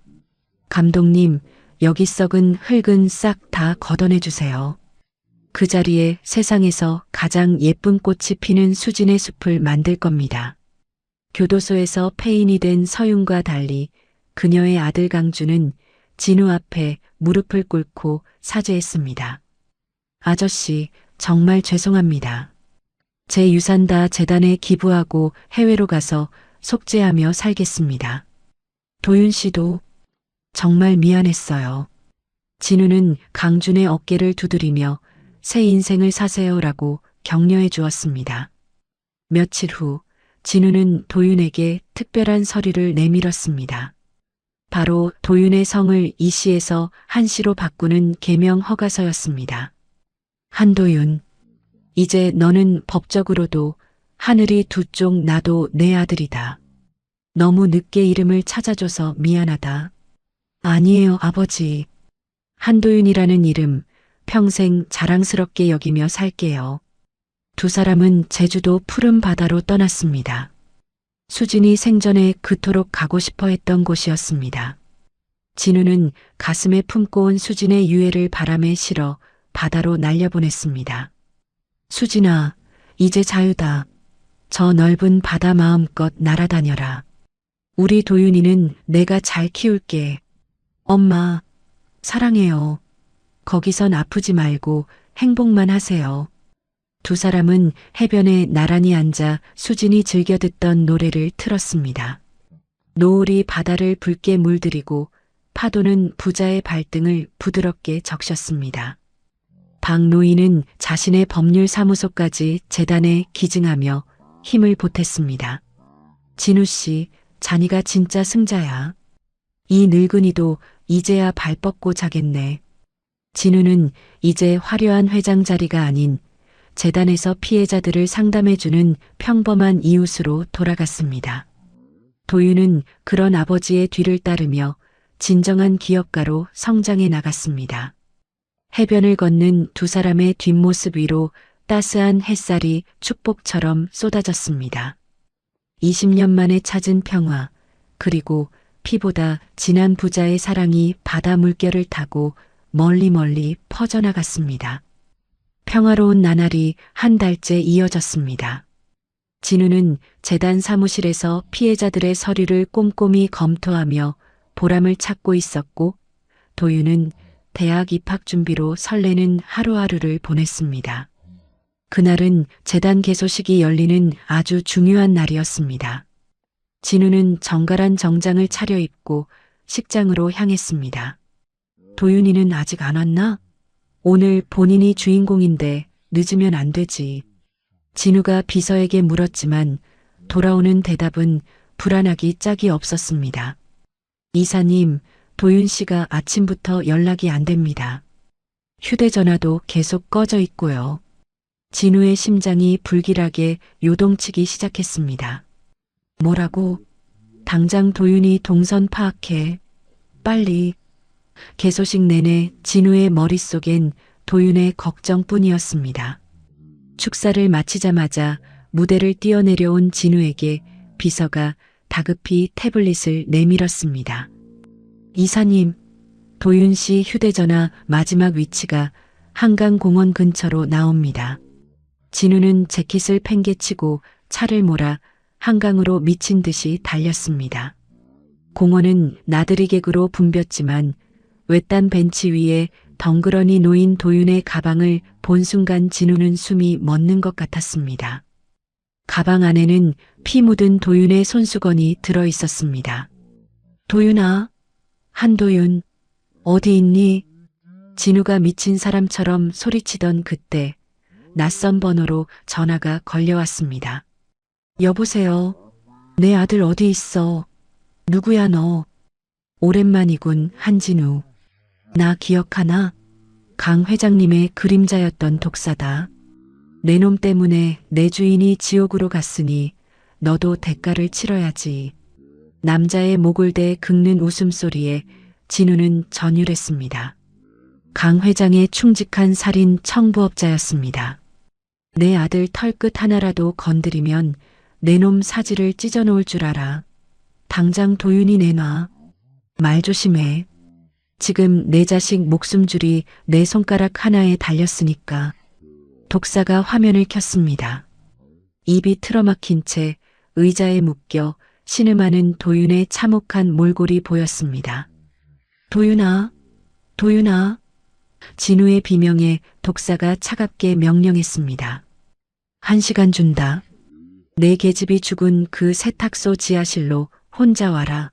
C: 감독님, 여기 썩은 흙은 싹 다 걷어내 주세요. 그 자리에 세상에서 가장 예쁜 꽃이 피는 수진의 숲을 만들 겁니다. 교도소에서 폐인이 된 서윤과 달리 그녀의 아들 강주는 진우 앞에 무릎을 꿇고 사죄했습니다. 아저씨, 정말 죄송합니다. 제 유산 다 재단에 기부하고 해외로 가서 속죄하며 살겠습니다. 도윤 씨도 정말 미안했어요. 진우는 강준의 어깨를 두드리며 새 인생을 사세요라고 격려해 주었습니다. 며칠 후 진우는 도윤에게 특별한 서류를 내밀었습니다. 바로 도윤의 성을 이씨에서 한씨로 바꾸는 개명 허가서였습니다. 한도윤, 이제 너는 법적으로도 하늘이 두 쪽 나도 내 아들이다. 너무 늦게 이름을 찾아줘서 미안하다. 아니에요, 아버지. 한도윤이라는 이름 평생 자랑스럽게 여기며 살게요. 두 사람은 제주도 푸른 바다로 떠났습니다. 수진이 생전에 그토록 가고 싶어 했던 곳이었습니다. 진우는 가슴에 품고 온 수진의 유해를 바람에 실어 바다로 날려보냈습니다. 수진아, 이제 자유다. 저 넓은 바다 마음껏 날아다녀라. 우리 도윤이는 내가 잘 키울게. 엄마, 사랑해요. 거기선 아프지 말고 행복만 하세요. 두 사람은 해변에 나란히 앉아 수진이 즐겨 듣던 노래를 틀었습니다. 노을이 바다를 붉게 물들이고 파도는 부자의 발등을 부드럽게 적셨습니다. 박노인은 자신의 법률사무소까지 재단에 기증하며 힘을 보탰습니다. 진우 씨, 자니가 진짜 승자야. 이 늙은이도 이제야 발 뻗고 자겠네. 진우는 이제 화려한 회장 자리가 아닌 재단에서 피해자들을 상담해주는 평범한 이웃으로 돌아갔습니다. 도윤은 그런 아버지의 뒤를 따르며 진정한 기업가로 성장해 나갔습니다. 해변을 걷는 두 사람의 뒷모습 위로 따스한 햇살이 축복처럼 쏟아졌습니다. 20년 만에 찾은 평화, 그리고 피보다 진한 부자의 사랑이 바다 물결을 타고 멀리 멀리 퍼져나갔습니다. 평화로운 나날이 한 달째 이어졌습니다. 진우는 재단 사무실에서 피해자들의 서류를 꼼꼼히 검토하며 보람을 찾고 있었고, 도윤은 대학 입학 준비로 설레는 하루하루를 보냈습니다. 그날은 재단 개소식이 열리는 아주 중요한 날이었습니다. 진우는 정갈한 정장을 차려입고 식장으로 향했습니다. 도윤이는 아직 안 왔나? 오늘 본인이 주인공인데 늦으면 안 되지. 진우가 비서에게 물었지만 돌아오는 대답은 불안하기 짝이 없었습니다. 이사님, 도윤 씨가 아침부터 연락이 안 됩니다. 휴대전화도 계속 꺼져 있고요. 진우의 심장이 불길하게 요동치기 시작했습니다. 뭐라고? 당장 도윤이 동선 파악해. 빨리. 개소식 내내 진우의 머릿속엔 도윤의 걱정뿐이었습니다. 축사를 마치자마자 무대를 뛰어내려온 진우에게 비서가 다급히 태블릿을 내밀었습니다. 이사님, 도윤 씨 휴대전화 마지막 위치가 한강공원 근처로 나옵니다. 진우는 재킷을 팽개치고 차를 몰아 한강으로 미친 듯이 달렸습니다. 공원은 나들이 객으로 붐볐지만 외딴 벤치 위에 덩그러니 놓인 도윤의 가방을 본 순간 진우는 숨이 멎는 것 같았습니다. 가방 안에는 피 묻은 도윤의 손수건이 들어 있었습니다. 도윤아, 한도윤, 어디 있니? 진우가 미친 사람처럼 소리치던 그때 낯선 번호로 전화가 걸려왔습니다. 여보세요. 내 아들 어디 있어? 누구야 너? 오랜만이군, 한진우. 나 기억하나? 강 회장님의 그림자였던 독사다. 내 놈 때문에 내 주인이 지옥으로 갔으니 너도 대가를 치러야지. 남자의 목을 대 긁는 웃음소리에 진우는 전율했습니다. 강 회장의 충직한 살인 청부업자였습니다. 내 아들 털끝 하나라도 건드리면 내 놈 사지를 찢어놓을 줄 알아. 당장 도윤이 내놔. 말 조심해. 지금 내 자식 목숨줄이 내 손가락 하나에 달렸으니까. 독사가 화면을 켰습니다. 입이 틀어막힌 채 의자에 묶여 신음하는 도윤의 참혹한 몰골이 보였습니다. 도윤아, 도윤아. 진우의 비명에 독사가 차갑게 명령했습니다. 1시간 준다. 내 계집이 죽은 그 세탁소 지하실로 혼자 와라.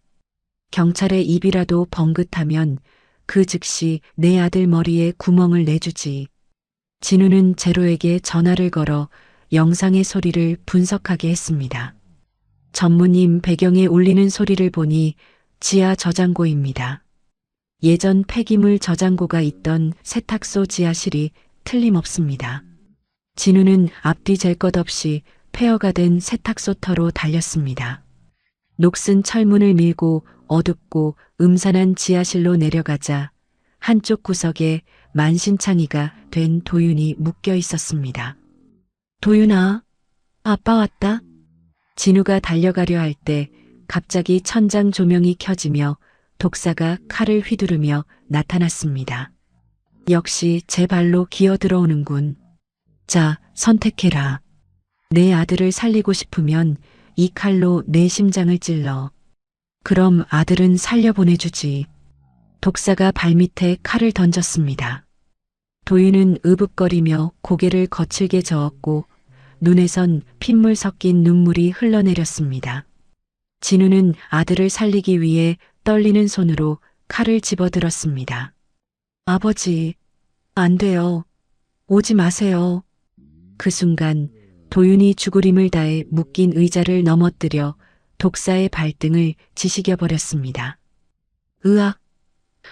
C: 경찰의 입이라도 벙긋하면 그 즉시 내 아들 머리에 구멍을 내주지. 진우는 제로에게 전화를 걸어 영상의 소리를 분석하게 했습니다. 전무님 배경에 울리는 소리를 보니 지하 저장고입니다. 예전 폐기물 저장고가 있던 세탁소 지하실이 틀림없습니다. 진우는 앞뒤 잴 것 없이 폐허가 된 세탁소 터로 달렸습니다. 녹슨 철문을 밀고 어둡고 음산한 지하실로 내려가자 한쪽 구석에 만신창이가 된 도윤이 묶여 있었습니다. 도윤아, 아빠 왔다. 진우가 달려가려 할 때 갑자기 천장 조명이 켜지며 독사가 칼을 휘두르며 나타났습니다. 역시 제 발로 기어 들어오는군. 자, 선택해라. 내 아들을 살리고 싶으면 이 칼로 내 심장을 찔러. 그럼 아들은 살려보내주지. 독사가 발밑에 칼을 던졌습니다. 도윤은 으붑거리며 고개를 거칠게 저었고 눈에선 핏물 섞인 눈물이 흘러내렸습니다. 진우는 아들을 살리기 위해 떨리는 손으로 칼을 집어들었습니다. 아버지, 안 돼요. 오지 마세요. 그 순간 도윤이 죽으림을 다해 묶인 의자를 넘어뜨려 독사의 발등을 지시겨 버렸습니다. 으악!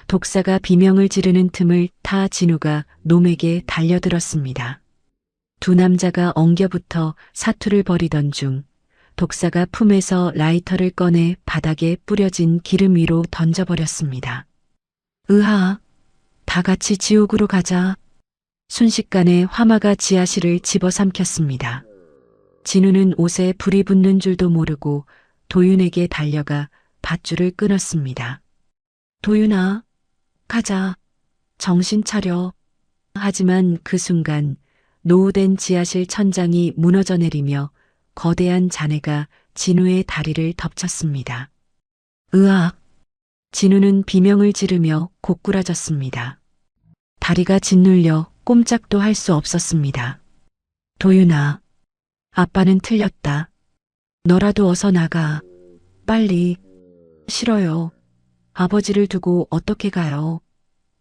C: 독사가 비명을 지르는 틈을 타 진우가 놈에게 달려들었습니다. 두 남자가 엉겨붙어 사투를 벌이던 중 독사가 품에서 라이터를 꺼내 바닥에 뿌려진 기름 위로 던져버렸습니다. 으하! 다 같이 지옥으로 가자. 순식간에 화마가 지아씨를 집어삼켰습니다. 진우는 옷에 불이 붙는 줄도 모르고 도윤에게 달려가 밧줄을 끊었습니다. 도윤아, 가자. 정신 차려. 하지만 그 순간 노후된 지하실 천장이 무너져 내리며 거대한 잔해가 진우의 다리를 덮쳤습니다. 으악! 진우는 비명을 지르며 고꾸라졌습니다. 다리가 짓눌려 꼼짝도 할 수 없었습니다. 도윤아, 아빠는 틀렸다. 너라도 어서 나가. 빨리. 싫어요. 아버지를 두고 어떻게 가요?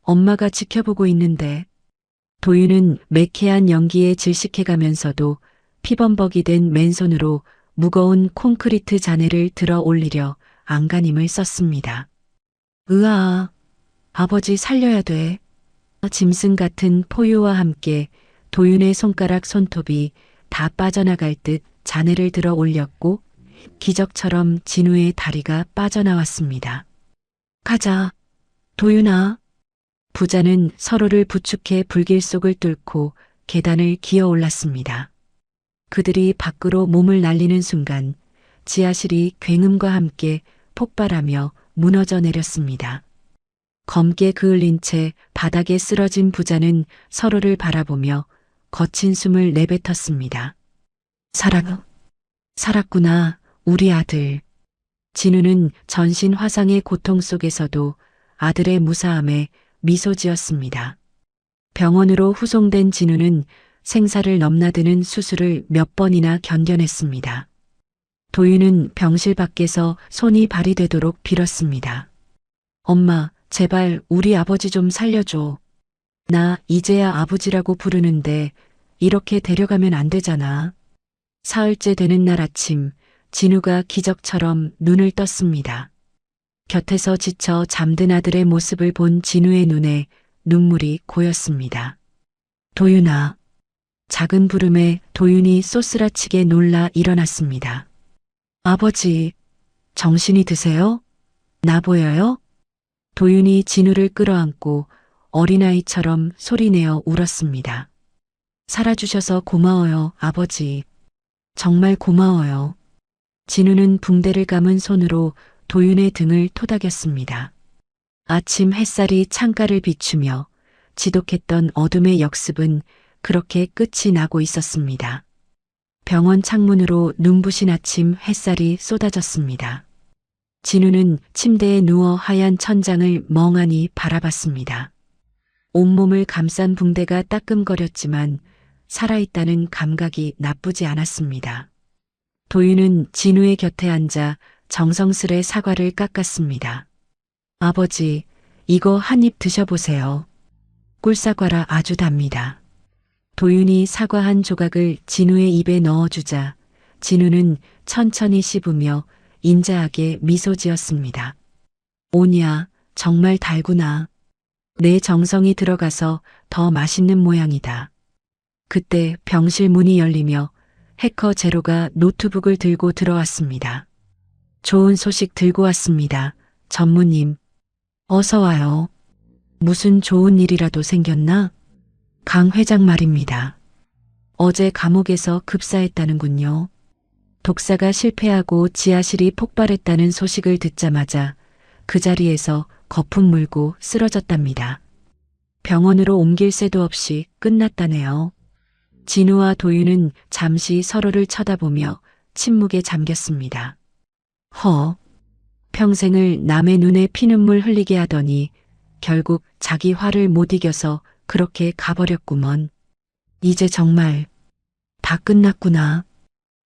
C: 엄마가 지켜보고 있는데. 도윤은 매캐한 연기에 질식해가면서도 피범벅이 된 맨손으로 무거운 콘크리트 잔해를 들어 올리려 안간힘을 썼습니다. 으아, 아버지 살려야 돼. 짐승 같은 포효와 함께 도윤의 손가락 손톱이 다 빠져나갈 듯 잔해를 들어 올렸고 기적처럼 진우의 다리가 빠져나왔습니다. 가자, 도윤아. 부자는 서로를 부축해 불길 속을 뚫고 계단을 기어 올랐습니다. 그들이 밖으로 몸을 날리는 순간 지하실이 굉음과 함께 폭발하며 무너져 내렸습니다. 검게 그을린 채 바닥에 쓰러진 부자는 서로를 바라보며 거친 숨을 내뱉었습니다. 살았구나, 우리 아들. 진우는 전신 화상의 고통 속에서도 아들의 무사함에 미소 지었습니다. 병원으로 후송된 진우는 생사를 넘나드는 수술을 몇 번이나 견뎌냈습니다. 도윤은 병실 밖에서 손이 발이 되도록 빌었습니다. 엄마, 제발 우리 아버지 좀 살려줘. 나 이제야 아버지라고 부르는데 이렇게 데려가면 안 되잖아. 사흘째 되는 날 아침, 진우가 기적처럼 눈을 떴습니다. 곁에서 지쳐 잠든 아들의 모습을 본 진우의 눈에 눈물이 고였습니다. 도윤아. 작은 부름에 도윤이 쏘스라치게 놀라 일어났습니다. 아버지, 정신이 드세요? 나 보여요? 도윤이 진우를 끌어안고 어린아이처럼 소리내어 울었습니다. 살아주셔서 고마워요, 아버지. 정말 고마워요. 진우는 붕대를 감은 손으로 도윤의 등을 토닥였습니다. 아침 햇살이 창가를 비추며 지독했던 어둠의 역습은 그렇게 끝이 나고 있었습니다. 병원 창문으로 눈부신 아침 햇살이 쏟아졌습니다. 진우는 침대에 누워 하얀 천장을 멍하니 바라봤습니다. 온몸을 감싼 붕대가 따끔거렸지만 살아있다는 감각이 나쁘지 않았습니다. 도윤은 진우의 곁에 앉아 정성스레 사과를 깎았습니다. 아버지, 이거 한 입 드셔보세요. 꿀사과라 아주 답니다. 도윤이 사과 한 조각을 진우의 입에 넣어주자 진우는 천천히 씹으며 인자하게 미소 지었습니다. 오냐, 정말 달구나. 내 정성이 들어가서 더 맛있는 모양이다. 그때 병실 문이 열리며 해커 제로가 노트북을 들고 들어왔습니다. 좋은 소식 들고 왔습니다. 전무님. 어서 와요. 무슨 좋은 일이라도 생겼나? 강 회장 말입니다. 어제 감옥에서 급사했다는군요. 독사가 실패하고 지하실이 폭발했다는 소식을 듣자마자 그 자리에서 거품 물고 쓰러졌답니다. 병원으로 옮길 새도 없이 끝났다네요. 진우와 도윤은 잠시 서로를 쳐다보며 침묵에 잠겼습니다. 평생을 남의 눈에 피눈물 흘리게 하더니 결국 자기 화를 못 이겨서 그렇게 가버렸구먼. 이제 정말 다 끝났구나.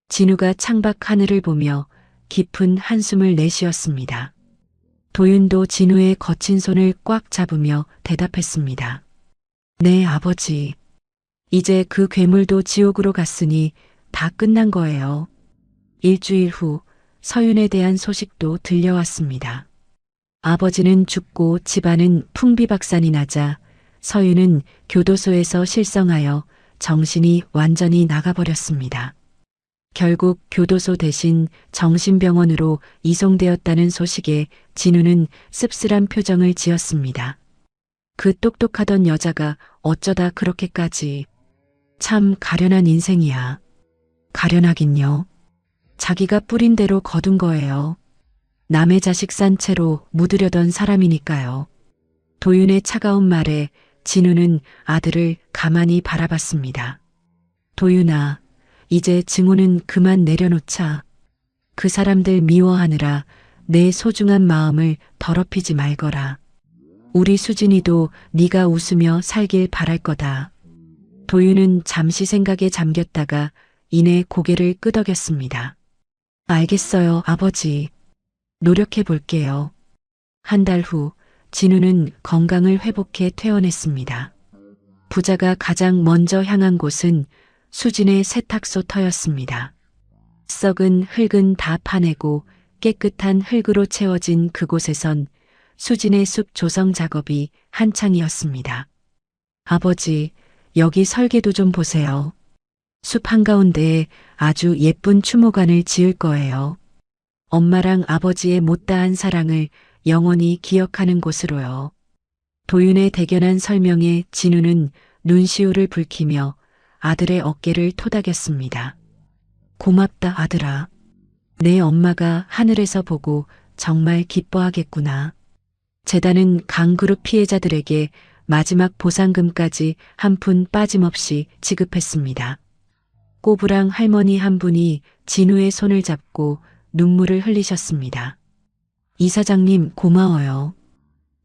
C: 진우가 창밖 하늘을 보며 깊은 한숨을 내쉬었습니다. 도윤도 진우의 거친 손을 꽉 잡으며 대답했습니다. 네, 아버지. 이제 그 괴물도 지옥으로 갔으니 다 끝난 거예요. 일주일 후 서윤에 대한 소식도 들려왔습니다. 아버지는 죽고 집안은 풍비박산이 나자 서윤은 교도소에서 실성하여 정신이 완전히 나가버렸습니다. 결국 교도소 대신 정신병원으로 이송되었다는 소식에 진우는 씁쓸한 표정을 지었습니다. 그 똑똑하던 여자가 어쩌다 그렇게까지. 참 가련한 인생이야. 가련하긴요. 자기가 뿌린 대로 거둔 거예요. 남의 자식 산 채로 묻으려던 사람이니까요. 도윤의 차가운 말에 진우는 아들을 가만히 바라봤습니다. 도윤아, 이제 증오는 그만 내려놓자. 그 사람들 미워하느라 내 소중한 마음을 더럽히지 말거라. 우리 수진이도 네가 웃으며 살길 바랄 거다. 도윤은 잠시 생각에 잠겼다가 이내 고개를 끄덕였습니다. 알겠어요, 아버지. 노력해 볼게요. 한 달 후 진우는 건강을 회복해 퇴원했습니다. 부자가 가장 먼저 향한 곳은 수진의 세탁소 터였습니다. 썩은 흙은 다 파내고 깨끗한 흙으로 채워진 그곳에선 수진의 숲 조성 작업이 한창이었습니다. 아버지, 여기 설계도 좀 보세요. 숲 한가운데에 아주 예쁜 추모관을 지을 거예요. 엄마랑 아버지의 못다한 사랑을 영원히 기억하는 곳으로요. 도윤의 대견한 설명에 진우는 눈시울을 붉히며 아들의 어깨를 토닥였습니다. 고맙다, 아들아. 내 엄마가 하늘에서 보고 정말 기뻐하겠구나. 재단은 강그룹 피해자들에게 마지막 보상금까지 한 푼 빠짐없이 지급했습니다. 꼬부랑 할머니 한 분이 진우의 손을 잡고 눈물을 흘리셨습니다. 이사장님 고마워요.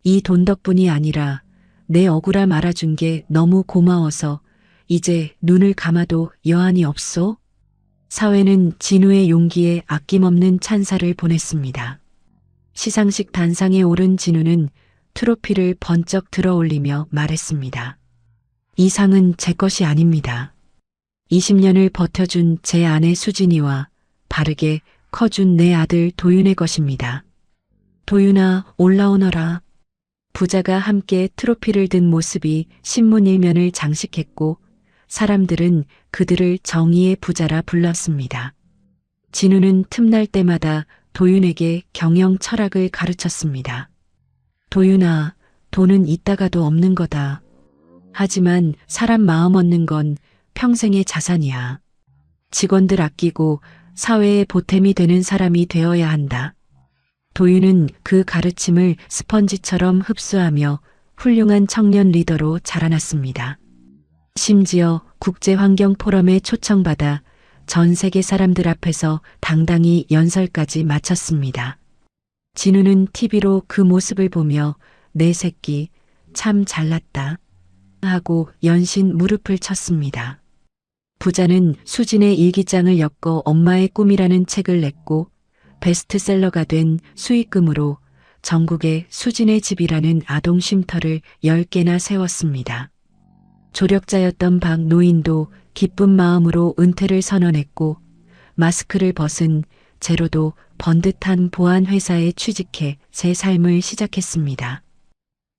C: 이 돈 덕분이 아니라 내 억울함 알아준 게 너무 고마워서 이제 눈을 감아도 여한이 없소? 사회는 진우의 용기에 아낌없는 찬사를 보냈습니다. 시상식 단상에 오른 진우는 트로피를 번쩍 들어올리며 말했습니다. 이 상은 제 것이 아닙니다. 20년을 버텨준 제 아내 수진이와 바르게 커준 내 아들 도윤의 것입니다. 도윤아, 올라오너라. 부자가 함께 트로피를 든 모습이 신문 일면을 장식했고 사람들은 그들을 정의의 부자라 불렀습니다. 진우는 틈날 때마다 도윤에게 경영 철학을 가르쳤습니다. 도윤아, 돈은 있다가도 없는 거다. 하지만 사람 마음 얻는 건 평생의 자산이야. 직원들 아끼고 사회의 보탬이 되는 사람이 되어야 한다. 도윤은 그 가르침을 스펀지처럼 흡수하며 훌륭한 청년 리더로 자라났습니다. 심지어 국제환경포럼에 초청받아 전 세계 사람들 앞에서 당당히 연설까지 마쳤습니다. 진우는 TV로 그 모습을 보며 내 새끼 참 잘났다 하고 연신 무릎을 쳤습니다. 부자는 수진의 일기장을 엮어 엄마의 꿈이라는 책을 냈고 베스트셀러가 된 수익금으로 전국에 수진의 집이라는 아동 쉼터를 10개나 세웠습니다. 조력자였던 박 노인도 기쁜 마음으로 은퇴를 선언했고 마스크를 벗은 제로도 번듯한 보안회사에 취직해 새 삶을 시작했습니다.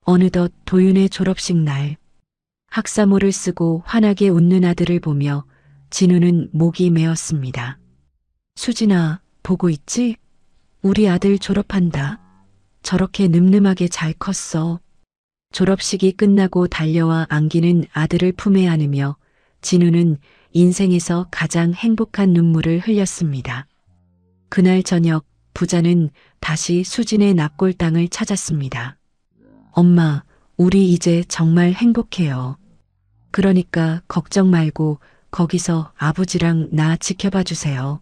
C: 어느덧 도윤의 졸업식 날 학사모를 쓰고 환하게 웃는 아들을 보며 진우는 목이 메었습니다. 수진아, 보고 있지? 우리 아들 졸업한다. 저렇게 늠름하게 잘 컸어. 졸업식이 끝나고 달려와 안기는 아들을 품에 안으며 진우는 인생에서 가장 행복한 눈물을 흘렸습니다. 그날 저녁 부자는 다시 수진의 납골당을 찾았습니다. 엄마, 우리 이제 정말 행복해요. 그러니까 걱정 말고 거기서 아버지랑 나 지켜봐 주세요.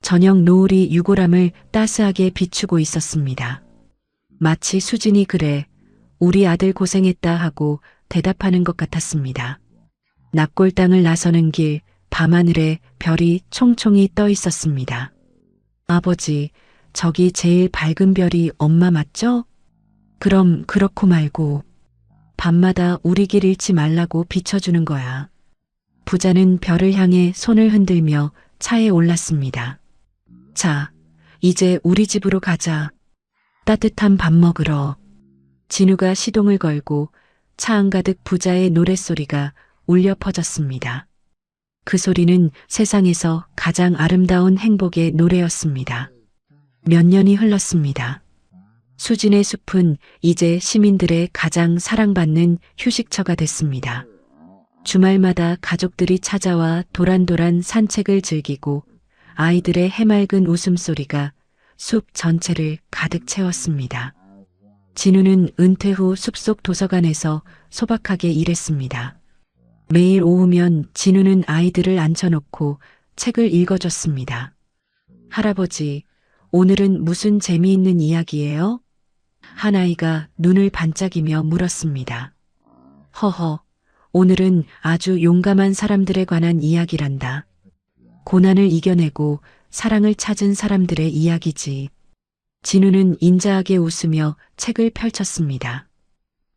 C: 저녁 노을이 유골함을 따스하게 비추고 있었습니다. 마치 수진이 그래, 우리 아들 고생했다 하고 대답하는 것 같았습니다. 납골당을 나서는 길, 밤하늘에 별이 총총히 떠 있었습니다. 아버지, 저기 제일 밝은 별이 엄마 맞죠? 그럼 그렇고 말고 밤마다 우리 길 잃지 말라고 비춰주는 거야. 부자는 별을 향해 손을 흔들며 차에 올랐습니다. 자, 이제 우리 집으로 가자. 따뜻한 밥 먹으러. 진우가 시동을 걸고 차 한가득 부자의 노랫소리가 울려 퍼졌습니다. 그 소리는 세상에서 가장 아름다운 행복의 노래였습니다. 몇 년이 흘렀습니다. 수진의 숲은 이제 시민들의 가장 사랑받는 휴식처가 됐습니다. 주말마다 가족들이 찾아와 도란도란 산책을 즐기고 아이들의 해맑은 웃음소리가 숲 전체를 가득 채웠습니다. 진우는 은퇴 후 숲속 도서관에서 소박하게 일했습니다. 매일 오후면 진우는 아이들을 앉혀놓고 책을 읽어줬습니다. 할아버지, 오늘은 무슨 재미있는 이야기예요? 한 아이가 눈을 반짝이며 물었습니다. 허허, 오늘은 아주 용감한 사람들에 관한 이야기란다. 고난을 이겨내고 사랑을 찾은 사람들의 이야기지. 진우는 인자하게 웃으며 책을 펼쳤습니다.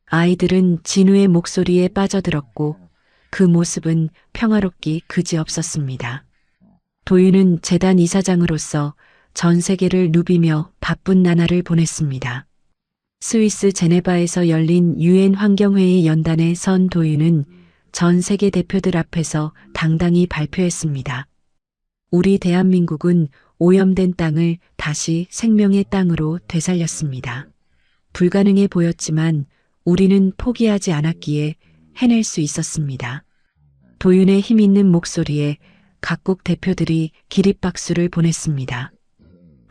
C: 아이들은 진우의 목소리에 빠져들었고 그 모습은 평화롭기 그지없었습니다. 도윤은 재단 이사장으로서 전 세계를 누비며 바쁜 나날을 보냈습니다. 스위스 제네바에서 열린 유엔 환경회의 연단에 선 도윤은 전 세계 대표들 앞에서 당당히 발표했습니다. 우리 대한민국은 오염된 땅을 다시 생명의 땅으로 되살렸습니다. 불가능해 보였지만 우리는 포기하지 않았기에 해낼 수 있었습니다. 도윤의 힘있는 목소리에 각국 대표들이 기립박수를 보냈습니다.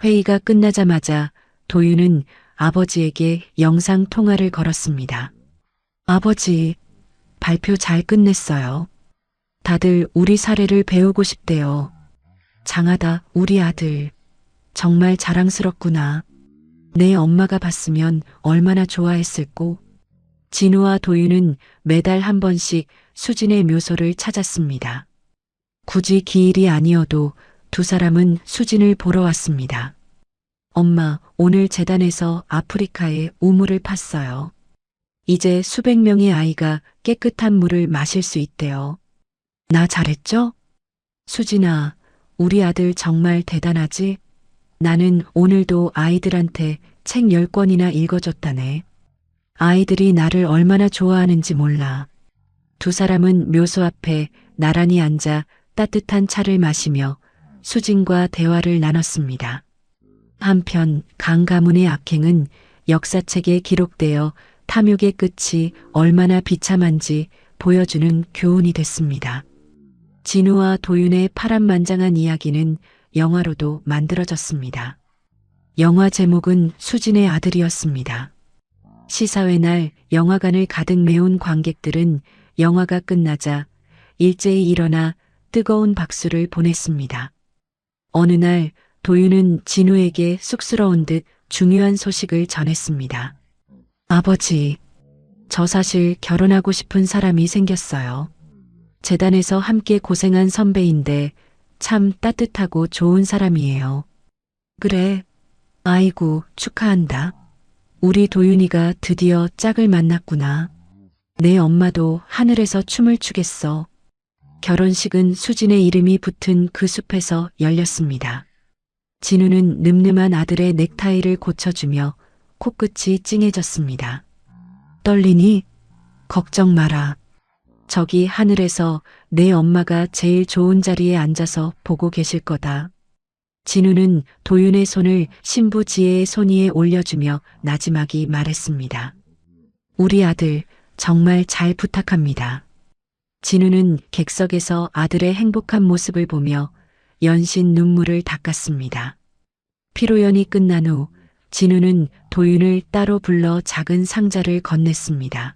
C: 회의가 끝나자마자 도윤은 아버지에게 영상 통화를 걸었습니다. 아버지, 발표 잘 끝냈어요. 다들 우리 사례를 배우고 싶대요. 장하다, 우리 아들. 정말 자랑스럽구나. 내 엄마가 봤으면 얼마나 좋아했을꼬. 진우와 도윤은 매달 한 번씩 수진의 묘소를 찾았습니다. 굳이 기일이 아니어도 두 사람은 수진을 보러 왔습니다. 엄마, 오늘 재단에서 아프리카에 우물을 팠어요. 이제 수백 명의 아이가 깨끗한 물을 마실 수 있대요. 나 잘했죠? 수진아, 우리 아들 정말 대단하지? 나는 오늘도 아이들한테 책 10권이나 읽어줬다네. 아이들이 나를 얼마나 좋아하는지 몰라. 두 사람은 묘소 앞에 나란히 앉아 따뜻한 차를 마시며 수진과 대화를 나눴습니다. 한편 강 가문의 악행은 역사책에 기록되어 탐욕의 끝이 얼마나 비참한지 보여주는 교훈이 됐습니다. 진우와 도윤의 파란만장한 이야기는 영화로도 만들어졌습니다. 영화 제목은 수진의 아들이었습니다. 시사회 날 영화관을 가득 메운 관객들은 영화가 끝나자 일제히 일어나 뜨거운 박수를 보냈습니다. 어느 날 도윤은 진우에게 쑥스러운 듯 중요한 소식을 전했습니다. 아버지, 저 사실 결혼하고 싶은 사람이 생겼어요. 재단에서 함께 고생한 선배인데 참 따뜻하고 좋은 사람이에요. 그래, 아이고, 축하한다. 우리 도윤이가 드디어 짝을 만났구나. 내 엄마도 하늘에서 춤을 추겠어. 결혼식은 수진의 이름이 붙은 그 숲에서 열렸습니다. 진우는 늠름한 아들의 넥타이를 고쳐주며 코끝이 찡해졌습니다. 떨리니? 걱정 마라. 저기 하늘에서 내 엄마가 제일 좋은 자리에 앉아서 보고 계실 거다. 진우는 도윤의 손을 신부 지혜의 손 위에 올려주며 나지막이 말했습니다. 우리 아들 정말 잘 부탁합니다. 진우는 객석에서 아들의 행복한 모습을 보며 연신 눈물을 닦았습니다. 피로연이 끝난 후 진우는 도윤을 따로 불러 작은 상자를 건넸습니다.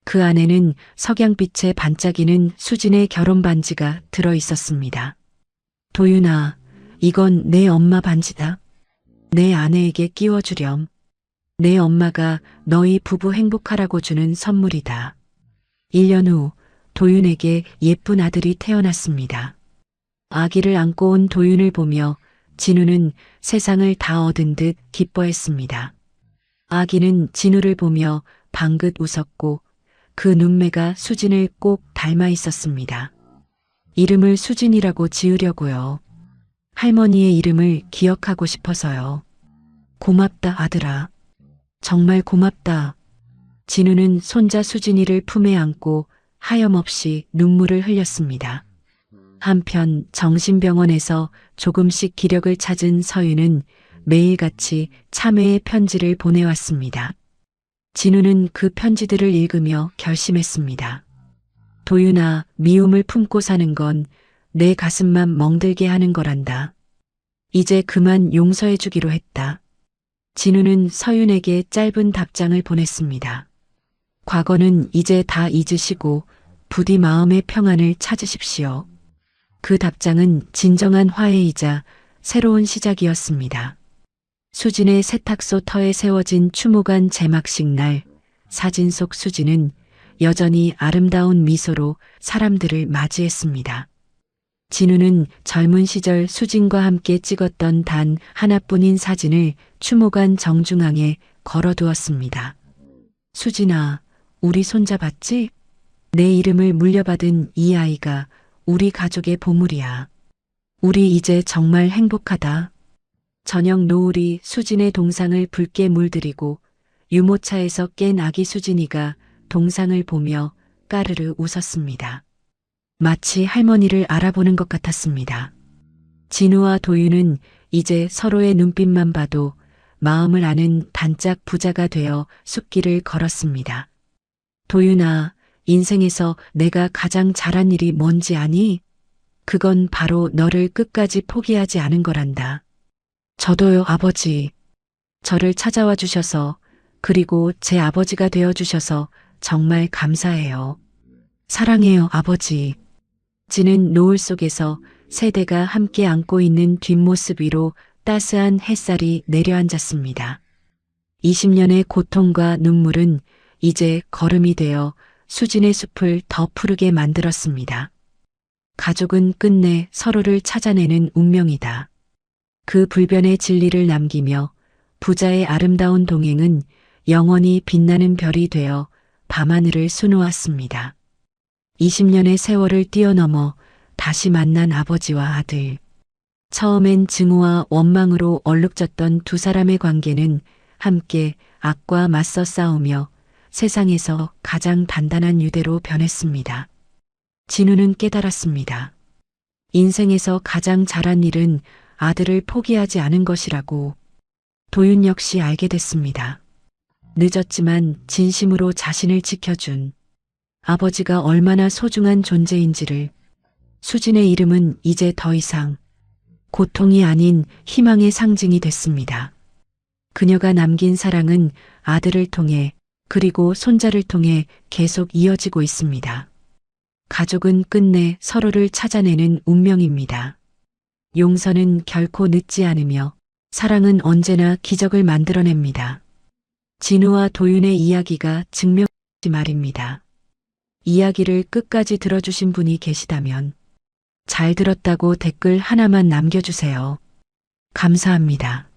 C: 그 안에는 석양빛에 반짝이는 수진의 결혼 반지가 들어 있었습니다. 도윤아, 이건 내 엄마 반지다. 내 아내에게 끼워주렴. 내 엄마가 너희 부부 행복하라고 주는 선물이다. 1년 후 도윤에게 예쁜 아들이 태어났습니다. 아기를 안고 온 도윤을 보며 진우는 세상을 다 얻은 듯 기뻐했습니다. 아기는 진우를 보며 방긋 웃었고 그 눈매가 수진을 꼭 닮아 있었습니다. 이름을 수진이라고 지으려고요. 할머니의 이름을 기억하고 싶어서요. 고맙다, 아들아. 정말 고맙다. 진우는 손자 수진이를 품에 안고 하염없이 눈물을 흘렸습니다. 한편 정신병원에서 조금씩 기력을 찾은 서윤은 매일같이 참회의 편지를 보내왔습니다. 진우는 그 편지들을 읽으며 결심했습니다. 도윤아, 미움을 품고 사는 건 내 가슴만 멍들게 하는 거란다. 이제 그만 용서해 주기로 했다. 진우는 서윤에게 짧은 답장을 보냈습니다. 과거는 이제 다 잊으시고 부디 마음의 평안을 찾으십시오. 그 답장은 진정한 화해이자 새로운 시작이었습니다. 수진의 세탁소 터에 세워진 추모관 제막식 날, 사진 속 수진은 여전히 아름다운 미소로 사람들을 맞이했습니다. 진우는 젊은 시절 수진과 함께 찍었던 단 하나뿐인 사진을 추모관 정중앙에 걸어두었습니다. 수진아, 우리 손자 봤지? 내 이름을 물려받은 이 아이가 우리 가족의 보물이야. 우리 이제 정말 행복하다. 저녁 노을이 수진의 동상을 붉게 물들이고 유모차에서 깬 아기 수진이가 동상을 보며 까르르 웃었습니다. 마치 할머니를 알아보는 것 같았습니다. 진우와 도윤은 이제 서로의 눈빛만 봐도 마음을 아는 단짝 부자가 되어 숲길을 걸었습니다. 도윤아, 인생에서 내가 가장 잘한 일이 뭔지 아니? 그건 바로 너를 끝까지 포기하지 않은 거란다. 저도요, 아버지. 저를 찾아와 주셔서, 그리고 제 아버지가 되어 주셔서 정말 감사해요. 사랑해요, 아버지. 지는 노을 속에서 세대가 함께 안고 있는 뒷모습 위로 따스한 햇살이 내려앉았습니다. 20년의 고통과 눈물은 이제 걸음이 되어 수진의 숲을 더 푸르게 만들었습니다. 가족은 끝내 서로를 찾아내는 운명이다. 그 불변의 진리를 남기며 부자의 아름다운 동행은 영원히 빛나는 별이 되어 밤하늘을 수놓았습니다. 20년의 세월을 뛰어넘어 다시 만난 아버지와 아들. 처음엔 증오와 원망으로 얼룩졌던 두 사람의 관계는 함께 악과 맞서 싸우며 세상에서 가장 단단한 유대로 변했습니다. 진우는 깨달았습니다. 인생에서 가장 잘한 일은 아들을 포기하지 않은 것이라고. 도윤 역시 알게 됐습니다. 늦었지만 진심으로 자신을 지켜준 아버지가 얼마나 소중한 존재인지를. 수진의 이름은 이제 더 이상 고통이 아닌 희망의 상징이 됐습니다. 그녀가 남긴 사랑은 아들을 통해 그리고 손자를 통해 계속 이어지고 있습니다. 가족은 끝내 서로를 찾아내는 운명입니다. 용서는 결코 늦지 않으며 사랑은 언제나 기적을 만들어냅니다. 진우와 도윤의 이야기가 증명하지 말입니다. 이야기를 끝까지 들어주신 분이 계시다면 잘 들었다고 댓글 하나만 남겨주세요. 감사합니다.